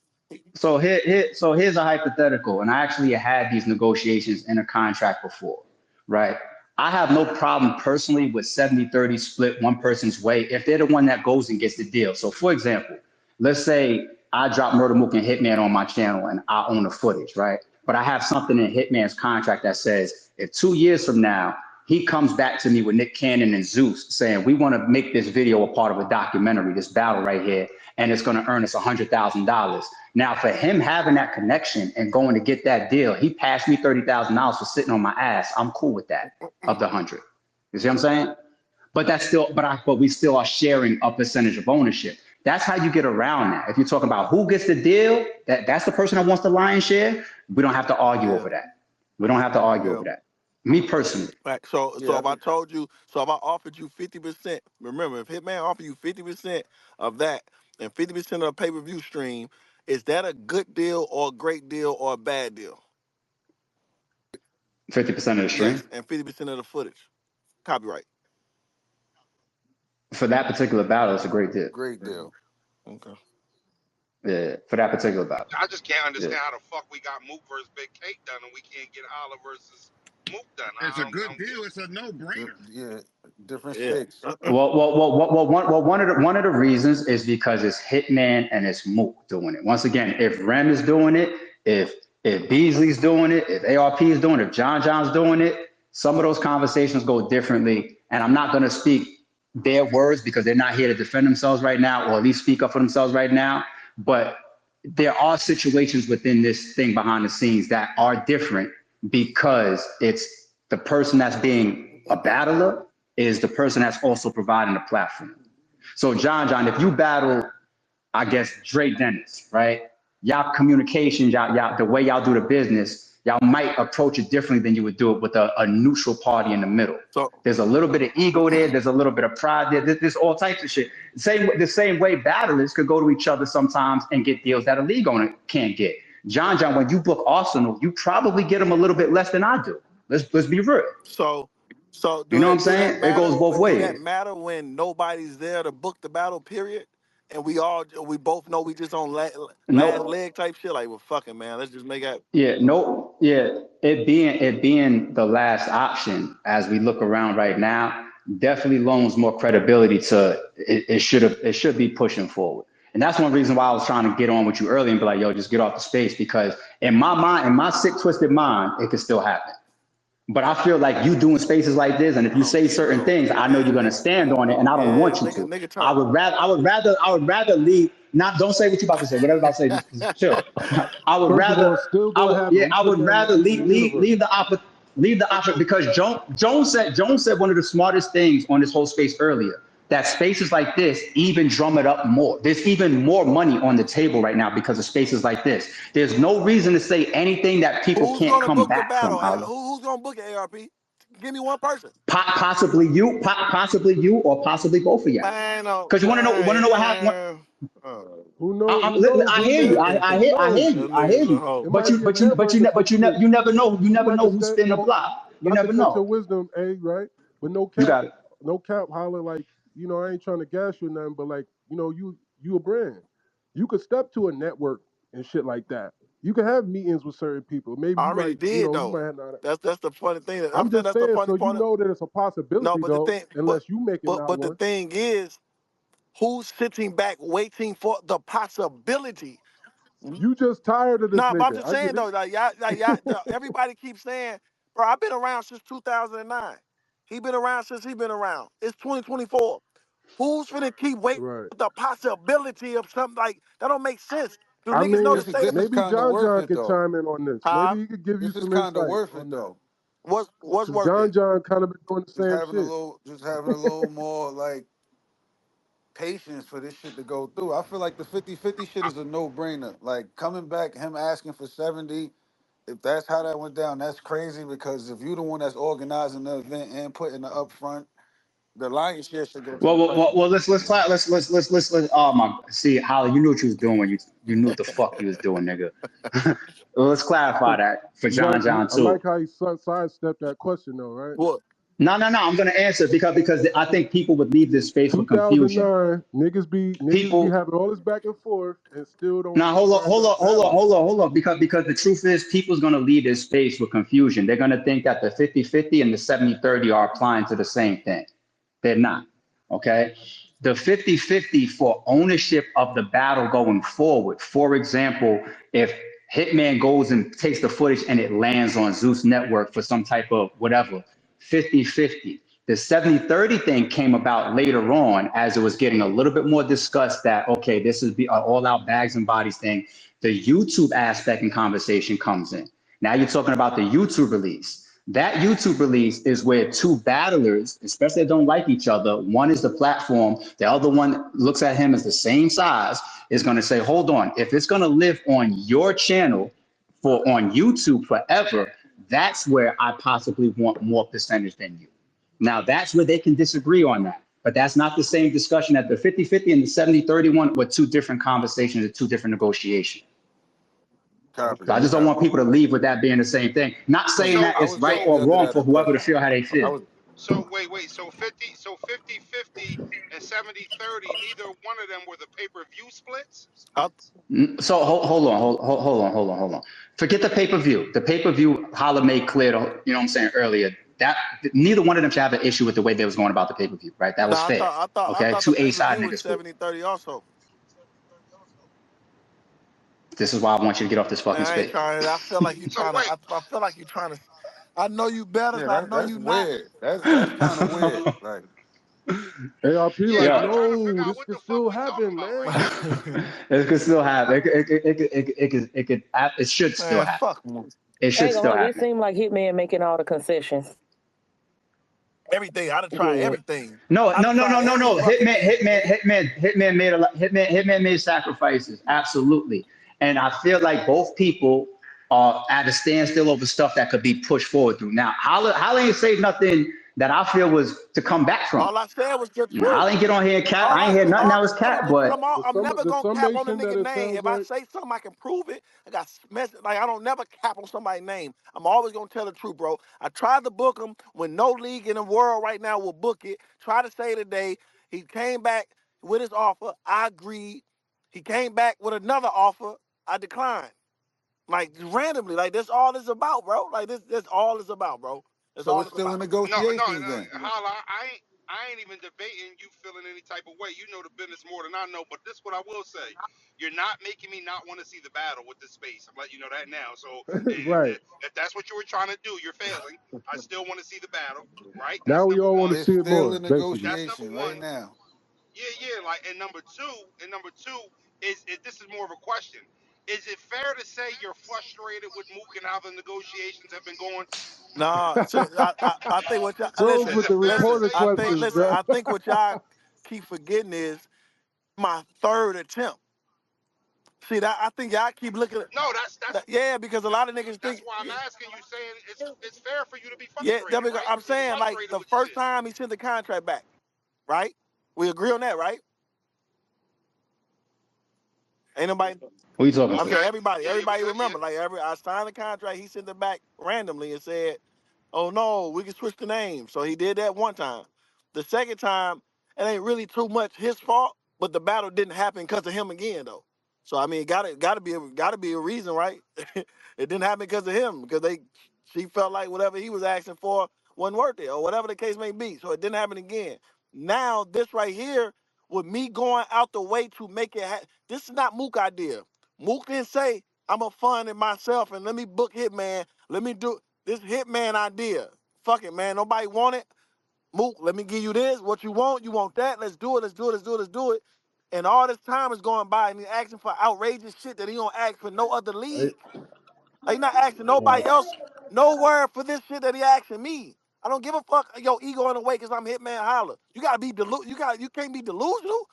So here's a hypothetical, and I actually had these negotiations in a contract before, right? I have no problem personally with 70-30 split one person's way if they're the one that goes and gets the deal. So for example, let's say I drop Murder Mook and Hitman on my channel and I own the footage, right? But I have something in Hitman's contract that says if 2 years from now he comes back to me with Nick Cannon and Zeus saying, we want to make this video a part of a documentary, this battle right here, and it's going to earn us $100,000. Now, for him having that connection and going to get that deal, he passed me $30,000 for sitting on my ass. I'm cool with that of the 100. You see what I'm saying? But that's still, but we still are sharing a percentage of ownership. That's how you get around that. If you're talking about who gets the deal, that's the person that wants the lion's share. We don't have to argue Yeah, over that. We don't have to argue yeah. over that. Me personally. Right. So Yeah, I if I think told you, so if I offered you 50%, remember, if Hitman offered you 50% of that and 50% of the pay-per-view stream, is that a good deal or a great deal or a bad deal? 50% of the stream. Yes, and 50% of the footage. Copyright. For that particular battle, it's a great deal. great deal. Okay. Yeah, for that particular battle. I just can't Yeah. understand how the fuck we got Mook versus Big Cake done and we can't get Holla versus Mook done. It's a I good don't get deal. it. It's a no-brainer. Yeah, different Yeah. stakes. One of the reasons is because it's Hitman and it's Mook doing it. Once again, if Rem is doing it, if Beasley's doing it, if ARP is doing it, if John's doing it, some of those conversations go differently. and I'm not going to speak their words because they're not here to defend themselves right now, or at least speak up for themselves right now. But there are situations within this thing behind the scenes that are different because it's the person that's being a battler is the person that's also providing a platform. So John, if you battle, I guess, Drake Dennis, right? Y'all communications, y'all, the way y'all do the business, y'all might approach it differently than you would do it with a neutral party in the middle. So There's a little bit of ego there. There's a little bit of pride there. There's all types of shit. The same way battlers could go to each other sometimes and get deals that a league owner can't get. John, when you book Arsenal, you probably get them a little bit less than I do. Let's be real. so You know what I'm saying? It goes both do ways. that matter when nobody's there to book the battle, period? And we both know we just on last No, leg type shit. Like, well, fucking man, let's just make that. yeah, no, yeah. It being the last option as we look around right now definitely loans more credibility to it. It should be pushing forward. And that's one reason why I was trying to get on with you early and be like, yo, just get off the space, because in my mind, in my sick, twisted mind, it could still happen. But I feel like you doing spaces like this, and if you Oh say shit, certain things, I know you're gonna stand on it, and I don't yeah, want you to. nigga I trying. would rather leave. Not, don't say what you about to say. Whatever I'm about to say, just chill. I would First of all, rather. still gonna happen. We I put would that rather in the universe. leave the option, because Jones said one of the smartest things on this whole space earlier, that spaces like this even drum it up more. There's even more money on the table right now because of spaces like this. There's no reason to say anything that people Who's can't gonna come book the back from, battle? Holla. Who's gonna book it? ARP? Give me one person. Possibly you, or possibly both of y'all. Man, Because you want to know what happened. Who knows? Who knows? I Who hear you. knows? I Who hear knows? nigga's a you. hoe. It But might you be a but you but network you of but you people. you never know. You You never might know can who's stand. spinning the block. You Not to never cut know. your wisdom, right? But no You cap, got it. Holler. Like, I ain't trying to gas you or nothing, but like, you a brand. You could step to a network and shit like that. You can have meetings with certain people. Maybe I you already might, did you though. might have not. That's the funny thing. I'm I'm saying just that's the saying, funny so part. that it's a No, possibility but the though, thing, unless you make it not but the one. thing is, who's sitting back waiting for the possibility? You just tired of this Nah, but I'm nigga. just I get saying it. though, everybody keeps saying, bro, I've been around since 2009. He been around since he been around. It's 2024. Who's finna keep waiting Right. for the possibility of something like that? Don't make sense. Do I niggas know the mean, state of This is maybe kind of John worth John it could though. chime in on this. huh? Maybe he could give you This is some kind of insight worth on it that. though. What's Because worth John it? John kind of been doing the Just same having a shit. little, more like patience for this shit to go through. I feel like the 50-50 shit is a no-brainer. Like coming back, him asking for 70, if that's how that went down, that's crazy, because if you the one that's organizing the event and putting the upfront, the lion's share should go to the person. Let's oh my, see, Holly, you knew what you was doing when you knew what the fuck you was doing, nigga. Well, let's clarify that for John I like too. how he sidestepped that question though, right? What? No, I'm gonna answer because I think people would leave this space with confusion. 2009, niggas be People. having all this back and forth and still don't Now wind up battling. hold on. Because the truth is, people's gonna leave this space with confusion. They're gonna think that the 50-50 and the 70-30 are applying to the same thing. They're not. Okay. The 50-50 for ownership of the battle going forward. For example, if Hitman goes and takes the footage and it lands on Zeus Network for some type of whatever, 50-50. The 70-30 thing came about later on as it was getting a little bit more discussed that, okay, this is the all out bags and bodies thing. The YouTube aspect and conversation comes in. Now you're talking about the YouTube release. That YouTube release is where two battlers, especially that don't like each other, one is the platform, the other one looks at him as the same size, is going to say, hold on, if it's going to live on your channel on YouTube forever, that's where I possibly want more percentage than you. Now, that's where they can disagree on that. But that's not the same discussion at the 50-50 and the 70-31 were two different conversations and two different negotiations. Copy, So I Okay. just don't want copy. people to leave with that being the same thing. Not saying So that I it's was right definitely or so under wrong that for whoever to impression. feel how they I feel. was so wait. So 50-50 and 70-30. Neither one of them were the pay-per-view splits. I, So hold on. Forget the pay-per-view. The pay-per-view, Holla made clear, you know what I'm saying, earlier, that neither one of them should have an issue with the way they was going about the pay-per-view, right? That was nah, fair. I Okay? thought the Two pay per A-side view was niggas cool. 70-30 also. This is why I want you to get off this Man, fucking I ain't space. trying. I feel like you So trying to. wait. I feel like you trying to. I know you better, Yeah, so I know that's you not. weird. That's kind of weird. Like, ARP Yeah, like, Yeah. I'm trying to figure no, out this what could the fuck still we talking happen, about man. right now. It could still happen. It should still Man, happen. fuck Mook. It I should ain't gonna still hold you. It happen. seemed like Hitman making all the concessions. Everything. I done tried Yeah. everything. No, I no, done no, no, tried no, every no. fucking thing, nigga. Hitman made a lot. Hitman made sacrifices. Absolutely. And I feel like both people are at a standstill over stuff that could be pushed forward through. Now, Holla ain't say nothing that I feel was to come back from. All I said was the I truth. ain't get on here and cap. All I ain't I hear said, nothing that was cap, just but come on. I'm never The gonna cap on a summation that nigga it name. sounds If I like, say something, I can prove it. I got like I don't never cap on somebody's name. I'm always gonna tell the truth, bro. I tried to book him when no league in the world right now will book it. Try to say today. He came back with his offer. I agreed. He came back with another offer. I declined. Like randomly. Like that's all it's about, bro. Like that's all it's about, bro. That's so all it's it's still in about. negotiations then. Holla, I ain't even debating you feeling any type of way. You know the business more than I know, but this what I will say. You're not making me not want to see the battle with this space. I'm letting you know that now. So right. if that's what you were trying to do, you're failing. I still want to see the battle, right? Now That's we number all want one. to It's see it still more, in basically. That's number negotiation right one. now. Yeah, yeah. Like and number two is this is more of a question. Is it fair to say you're frustrated with Mook and how the negotiations have been going? Nah, so I think what y'all Those Is with it the fair to listen. say reporter you're questions, Listen. bro. frustrated? I think what y'all keep forgetting is my third attempt. See that I think y'all keep looking at No, that's yeah, because a lot of niggas that's think why I'm asking you, saying it's fair for you to be yeah. frustrated, right? I'm You're saying like frustrated the with first shit. time he sent the contract back, right? We agree on that, right? Ain't nobody. who you talking I'm to? saying Okay. everybody. Yeah, yeah, we Everybody good. Yeah. remember. Like I signed the contract. He sent it back randomly and said, "Oh no, we can switch the name." So he did that one time. The second time, it ain't really too much his fault, but the battle didn't happen because of him again, though. So I mean, gotta be a reason, right? It didn't happen because of him because she felt like whatever he was asking for wasn't worth it or whatever the case may be. So it didn't happen again. Now this right here, with me going out the way to make it, this is not Mook idea. Mook didn't say I'm gonna fund it myself and let me book Hitman. Let me do this Hitman idea. Fuck it, man. Nobody want it. Mook, let me give you this. What you want that. Let's do it. Let's do it. Let's do it. Let's do it. And all this time is going by, and he's asking for outrageous shit that he don't ask for no other Hey, league. Like he not asking nobody else no word for this shit that he asking me. I don't give a fuck your ego in the way because I'm Hitman Holla. You gotta be you can't be delusional.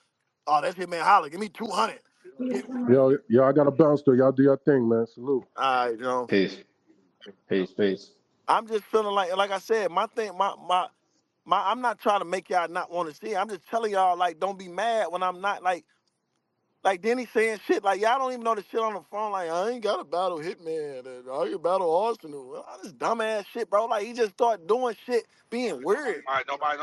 Oh, that's Hitman Holla. Give me 200. yo, I got to bounce though. Y'all do your thing, man. Salute. All right, you know. Peace, peace, peace. I'm just feeling like I said, my thing, I'm not trying to make y'all not want to see it. I'm just telling y'all, like, don't be mad when I'm not like then he's saying shit like y'all don't even know the shit on the phone. Like I ain't got to battle Hitman. And I can battle Arsenal. All this dumbass shit, bro. Like he just start doing shit, being weird. All right. Nobody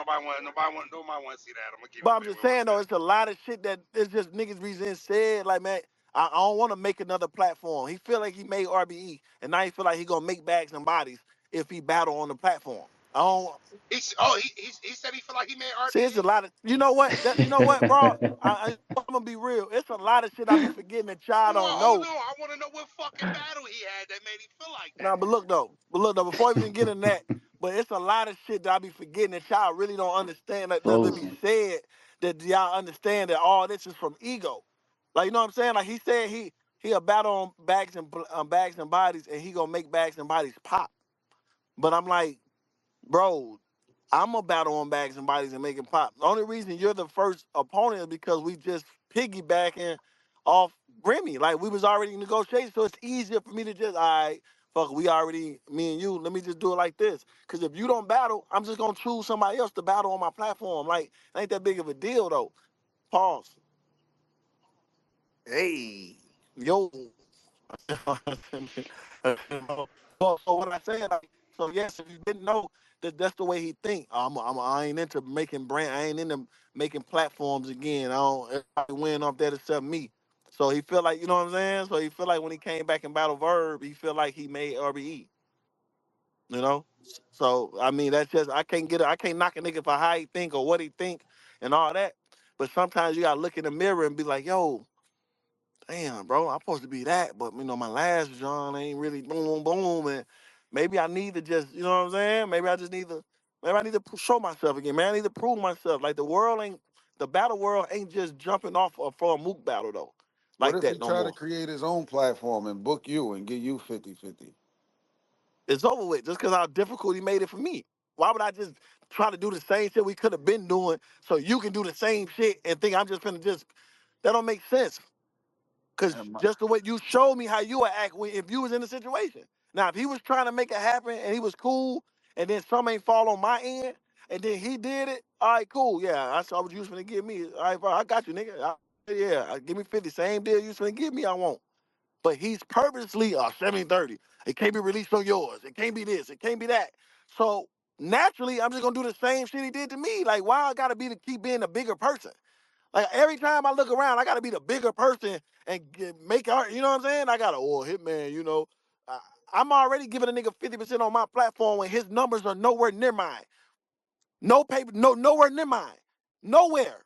want to see that. I'm gonna keep But it a I'm beam just with it. saying Watch though, this. it's a lot of shit that it's just niggas be said. Like man, I don't want to make another platform. He feel like he made RBE, and now he feel like he gonna make bags and bodies if he battle on the platform. I don't. He said he feel like he made See, it's a RBE. lot of you know what, bro. I'm gonna be real. It's a lot of shit I be forgetting that y'all don't Hold know. on. I want to know what fucking battle he had that made him feel like Nah, that. but look though, before we even get in that, but it's a lot of shit that I be forgetting that y'all really don't understand that be Frozen. said that y'all understand that all this is from ego. Like you know what I'm saying? Like he said he a battle on bags and bodies and he gonna make bags and bodies pop. But I'm like, bro, I'm a battle on bags and bodies and making pop. The only reason you're the first opponent is because we just piggybacking off Remy. Like we was already negotiating, so it's easier for me to just, all right, fuck, we already, me and you, let me just do it like this. Cause if you don't battle, I'm just gonna choose somebody else to battle on my platform. Like, it ain't that big of a deal though. Pause. Hey, Yo. So what I said, like, so yes, if you didn't know that that's the way he think. I ain't into making brand. I ain't into making platforms again. I don't everybody win off that except me. So he feel like you know what I'm saying. So he feel like when he came back in Battle Verb, he feel like he made RBE. You know. So I mean, that's just I can't knock a nigga for how he think or what he think and all that. But sometimes you gotta look in the mirror and be like, yo, damn, bro, I'm supposed to be that, but you know, my last John ain't really boom, boom, boom, and Maybe I need to just, you know what I'm saying? Maybe I need to show myself again. Man, I need to prove myself. Like the battle world ain't just jumping off for a Mook battle though, What like if he that no try to more. create his own platform and book you and give you 50-50? It's over with just because how difficult he made it for me. Why would I just try to do the same shit we could have been doing so you can do the same shit and think I'm just gonna just, that don't make sense. Cause And my, just the way you showed me how you would act if you was in the situation. Now, if he was trying to make it happen and he was cool, and then something ain't fall on my end, and then he did it, all right, cool, yeah, I saw what you was finna give me. All right, bro, I got you, nigga. Give me 50, same deal you was finna give me, I won't. But he's purposely 70-30. It can't be released on yours. It can't be this. It can't be that. So naturally, I'm just gonna do the same shit he did to me. Like, why I gotta be to keep being a bigger person? Like every time I look around, I gotta be the bigger person and make art. You know what I'm saying? I gotta, Hitman. I, I'm already giving a nigga 50% on my platform when his numbers are nowhere near mine. No paper, nowhere near mine. Nowhere.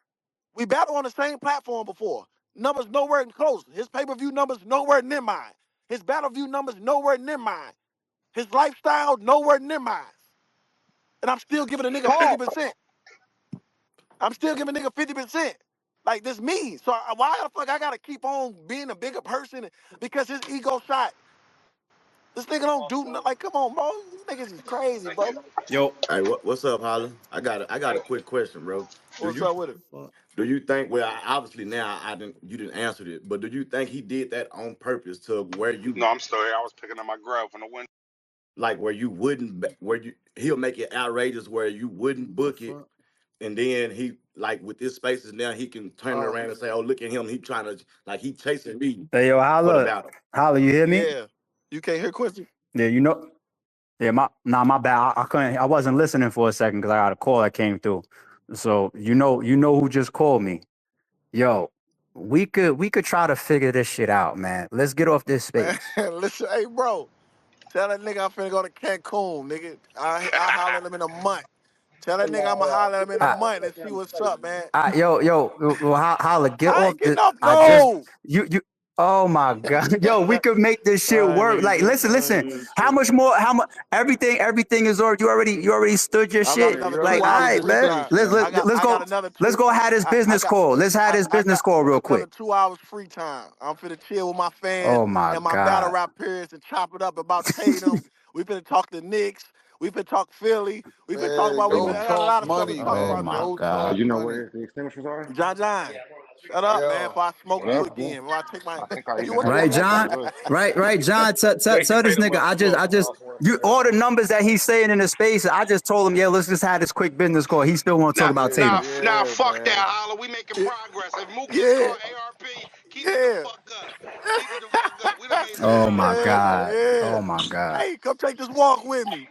We battled on the same platform before. Numbers nowhere close. His pay-per-view numbers nowhere near mine. His battle view numbers nowhere near mine. His lifestyle nowhere near mine. And I'm still giving a nigga Paul. 50%. I'm still giving a nigga 50%. Like this me. So why the fuck I gotta keep on being a bigger person because his ego shot? This nigga don't do nothing. Like, come on, bro. These niggas is crazy, bro. Yo, hey, what's up, Holla? I got a quick question, bro. Do What's you up with it? do you think? Well, obviously now you didn't answer it, but do you think he did that on purpose to where No, you I'm still here. I was picking up my grub from the window. like where you wouldn't where you he'll make it outrageous where you wouldn't what the book it, fuck? and then he like with this spaces now he can turn it Oh, around and say, "Oh, look at him! He trying to like he chasing me Hey, yo, for the holla, battle." holla, you hear me? yeah. You can't hear Quincy? Yeah, you know. Yeah, my bad. I couldn't. I wasn't listening for a second because I got a call that came through. So you know who just called me. Yo, we could try to figure this shit out, man. Let's get off this Man, space. listen, hey, bro. Tell that nigga I'm finna go to Cancun, nigga. I holler at him in a month. Tell that nigga I'ma holler at him in a Uh, month and see what's up, man. yo, holla, get I off ain't the. getting off, I just no. you. Oh my god, yo, we could make this shit work. Like, listen. How much more? How much? Everything is already. You already stood your I got shit. Yeah, another you Like, two all already did hours right, your free man. space, time. Let's man. let's I got go. another Let's two. go have this I business got call. Let's have this I business got call real another quick. 2 hours free time. I'm finna chill with my fans Oh my and my battle god. rap peers and chop it up about Tatum. We finna talk the Knicks. We finna talk Philly. We finna talk Man, about Oh, go I got a talk lot of stuff to money, talk oh about man. my too. Go god. talk You know money. where the extinguishers are? John, shut up, man. Yeah. Before I smoke What you up, bro? again. Before I take my I think I you even what have the it Right, on John? playlist. Right, John. Tell this nigga. I just you all the numbers that he's saying in the space. I just told him, yeah, let's just have this quick business call. He still want to talk Nah, about yeah, nah, Tatum. nah, Yeah, fuck that, man. holla. We making yeah, progress. If Mook gets yeah, caught ARP, keep it the yeah. fuck up. Keep it the fuck up. We done made some Oh my progress. god. Yeah. Oh my god. Hey, come take this walk with me.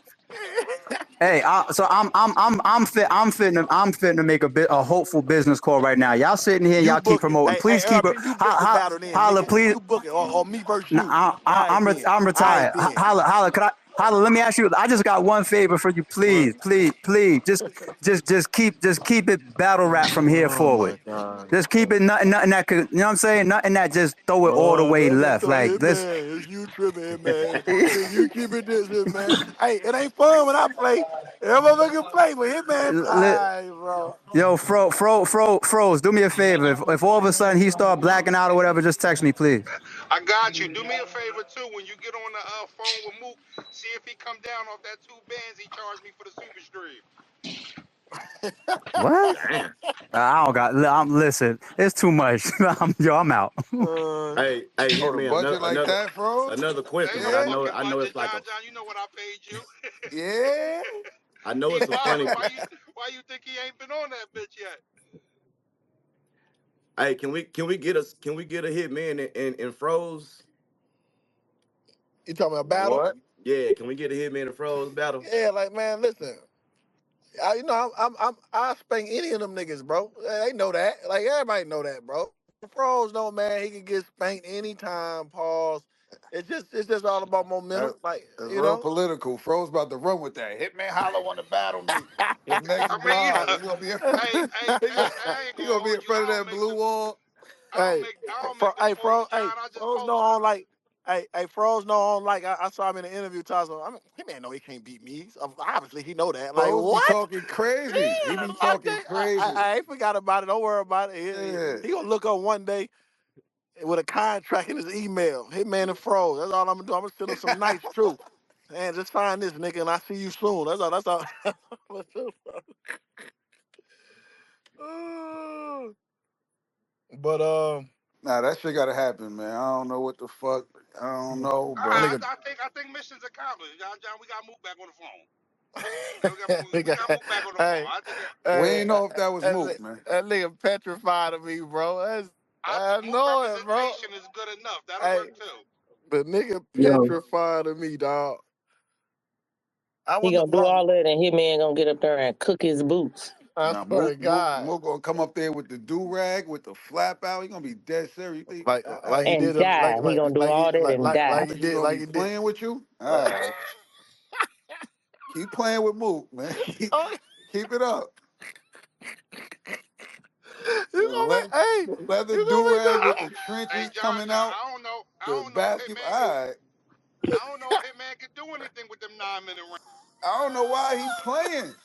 Hey, so I'm fitting to make a hopeful business call right now. Y'all sitting here, You y'all keep book it. promoting. Hey, Please keep it. ARP, you book the battle then, Holla, nigga. please. You book it. Or me versus No, you. All right then. I'm All right retired. then. Holla, could I? Holla, let me ask you. I just got one favor for you, What? please. Just keep it battle rap from here Oh forward. my God. Just keep it nothing that could. You know what I'm saying? Nothing that just throw it all the Oh, way that just left. throw Like hit this. man. It's you tripping, man. You keep it this, hit man. Hey, it ain't fun when I play. Everybody can play, but hit man. All right, bro. Yo, froze. Do me a favor. If all of a sudden he start blacking out or whatever, just text me, please. I got you. Do me a favor too. When you get on the phone with Mook, see if he come down off that 2 bands he charged me for the super stream. What? Damn. I don't got. Listen. It's too much. I'm out. Uh, Hey, Oh, hit the me budget like that, froze? another question, Ain't no but I yeah, know fucking I know budget, it's like John. a John, you know what I paid you. yeah. I know He it's a funny. bugging. Why you think he ain't been on that bitch yet? Hey, can we get a hitman and froze? You talking about battle? What? Yeah, can we get a hitman and froze battle? Yeah, like man, listen. I spank any of them niggas, bro. They know that. Like everybody know that, bro. Froze know, man. He can get spanked anytime. Pause. It's just all about momentum. That, Like that's you real know. political. Froze about to run with that. Hitman Hollow want to battle me. His next I mean, blog, he gonna be in front. I ain't He gonna gonna be in hold you. front of that blue wall. Hey, I don't make them posts, Hey, John. I just Froze know post I them. don't like. Hey, Froze, no, on like I saw him in an interview. I mean, he man know he can't beat me. So obviously, he know that. Like Bros be what? talking crazy. He Yeah, be I talking think I, crazy. I ain't forgot about it. Don't worry about it. Yeah. He gonna look up one day with a contract in his email. Hitman and Froze. That's all I'm gonna do. I'm gonna send him some nice truth. And just sign this, nigga, and I see you soon. That's all. That's all. but Nah, that shit gotta happen, man. I don't know what the fuck. I don't know, All but right, nigga, I think mission's accomplished. John, we got Mook back on the phone. Yeah, we got nigga, Mook back on the phone. hey, I think we hey, ain't know if that was Mook, that man. nigga petrified of me, bro. I I think Mook know it, bro. representation is good enough. That'll Hey, work too. the nigga Yo, petrified of me, dog. I He wonder, gonna do bro. all that, and Hitman gonna get up there and cook his boots. I Now swear to God, Mook gonna come up there with the do rag with the flap out. He gonna be dead serious. like he And did, die. He gonna do all that and die. You gonna like be he did. playing with you? All right, keep playing with Mook, man. Oh, Keep it up. you gonna make, hey, The leather you do gonna make rag that? with the Hey, trenches John, coming out. The I don't know if basketball. Hitman All right. I don't know if Hitman can do anything with them 9 minute rounds. I don't know why he playing.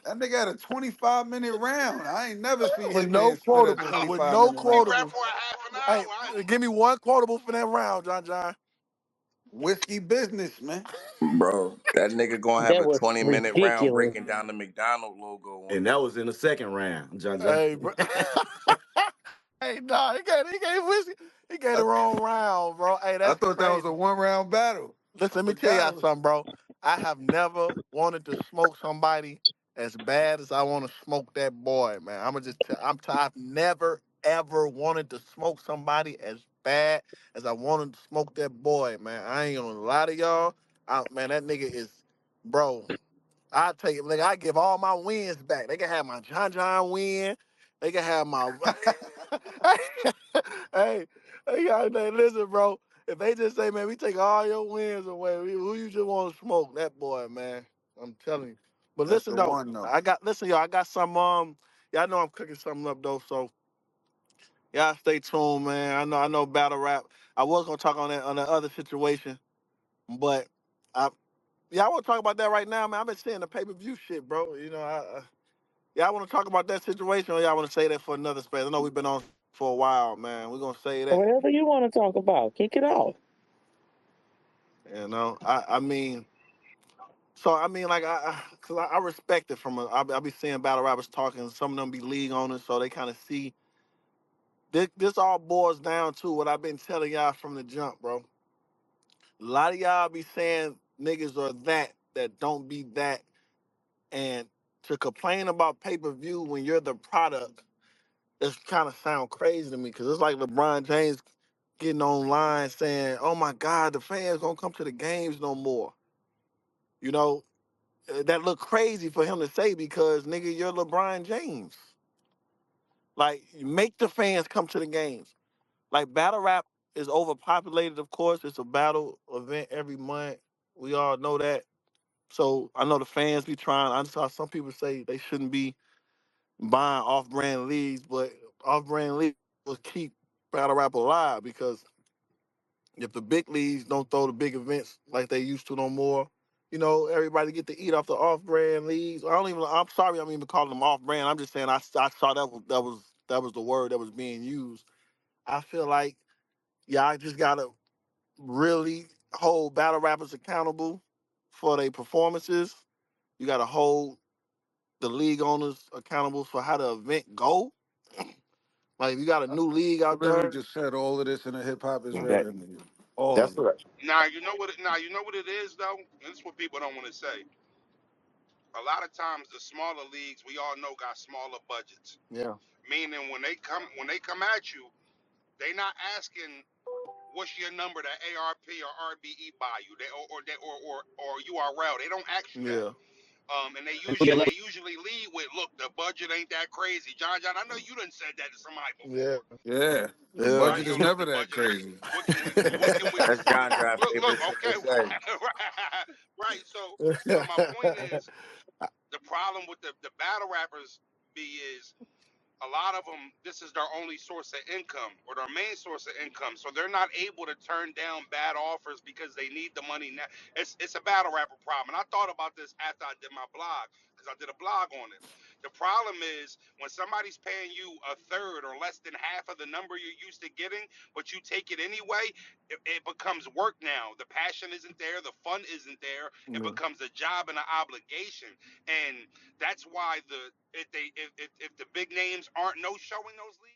That nigga had a 25-minute round. I ain't never seen With no Hitman spit a quotables, with no 25-minute We round. rap quotables. for a half an Hey, hour. give me one quotable for that round, John. Whiskey business, man. Bro, that nigga gonna have That a was 20-minute round ridiculous. breaking down the McDonald logo on And it. that was in the second round, John. Hey, bro. Hey, nah, he gave whiskey. He gave I, the wrong round, bro. Hey, I that's thought that was a crazy. one-round battle. Listen, I let me tell y'all forgot. something, bro. I have never wanted to smoke somebody as bad as I want to smoke that boy, man. I'm gonna just tell. I've never ever wanted to smoke somebody as bad as I wanted to smoke that boy, man. I ain't gonna lie to y'all. Man, that nigga is, bro. I take it, nigga. I give all my wins back. They can have my John win. They can have my. hey, listen, bro. If they just say, man, we take all your wins away, who you just want to smoke? That boy, man. I'm telling you. But That's listen the though, one, though. listen, y'all. I got some. Y'all know I'm cooking something up though. So y'all stay tuned, man. I know battle rap. I was gonna talk on that other situation, but I I want to talk about that right now, man. I've been seeing the pay-per-view shit, bro. Y'all want to talk about that situation, or y'all want to say that for another space? I know we've been on for a while, man. We're gonna say that. Whatever you want to talk about, kick it off. I mean, so I mean, like, cause I respect it from I be seeing battle rappers talking. Some of them be league owners, so they kind of see. This all boils down to what I've been telling y'all from the jump, bro. A lot of y'all be saying niggas are that don't be that, and to complain about pay-per-view when you're the product, it's kind of sound crazy to me because it's like LeBron James getting online saying, "Oh my God, the fans don't come to the games no more." You know, that look crazy for him to say because nigga, you're LeBron James. Like, make the fans come to the games. Like, battle rap is overpopulated. Of course, it's a battle event every month. We all know that. So I know the fans be trying. I saw some people say they shouldn't be buying off-brand leagues, but off-brand leagues will keep battle rap alive because if the big leagues don't throw the big events like they used to no more, everybody get to eat off the off-brand leagues. I'm sorry, I don't even calling them off-brand. I'm just saying I saw that was the word that was being used. I feel like y'all just gotta really hold battle rappers accountable for their performances. You gotta hold the league owners accountable for how the event go. Like, if you got a new league I out literally there, just said all of this in a hip hop is real That interview. All that's of it. what. Now you know what it is though. And this is what people don't want to say. A lot of times the smaller leagues we all know got smaller budgets. yeah, Meaning when they come at you, they not asking what's your number to ARP or RBE buy you, or URL. They don't ask you that. yeah, And they usually lead with, look, the budget ain't that crazy. John, I know you done said that to somebody yeah, before, Yeah, the yeah. right? budget Yo, is look, never the that budget ain't. crazy. What can we That's John Drive look? favorite shit to Okay, say. right. So my point is, the problem with the battle rappers is a lot of them, this is their only source of income or their main source of income. So they're not able to turn down bad offers because they need the money now. It's a battle rapper problem. And I thought about this after I did my blog because I did a blog on it. The problem is when somebody's paying you a third or less than half of the number you're used to getting, but you take it anyway, it becomes work now. The passion isn't there. The fun isn't there. It Yeah. becomes a job and an obligation. And that's why if the big names aren't no showing those leagues,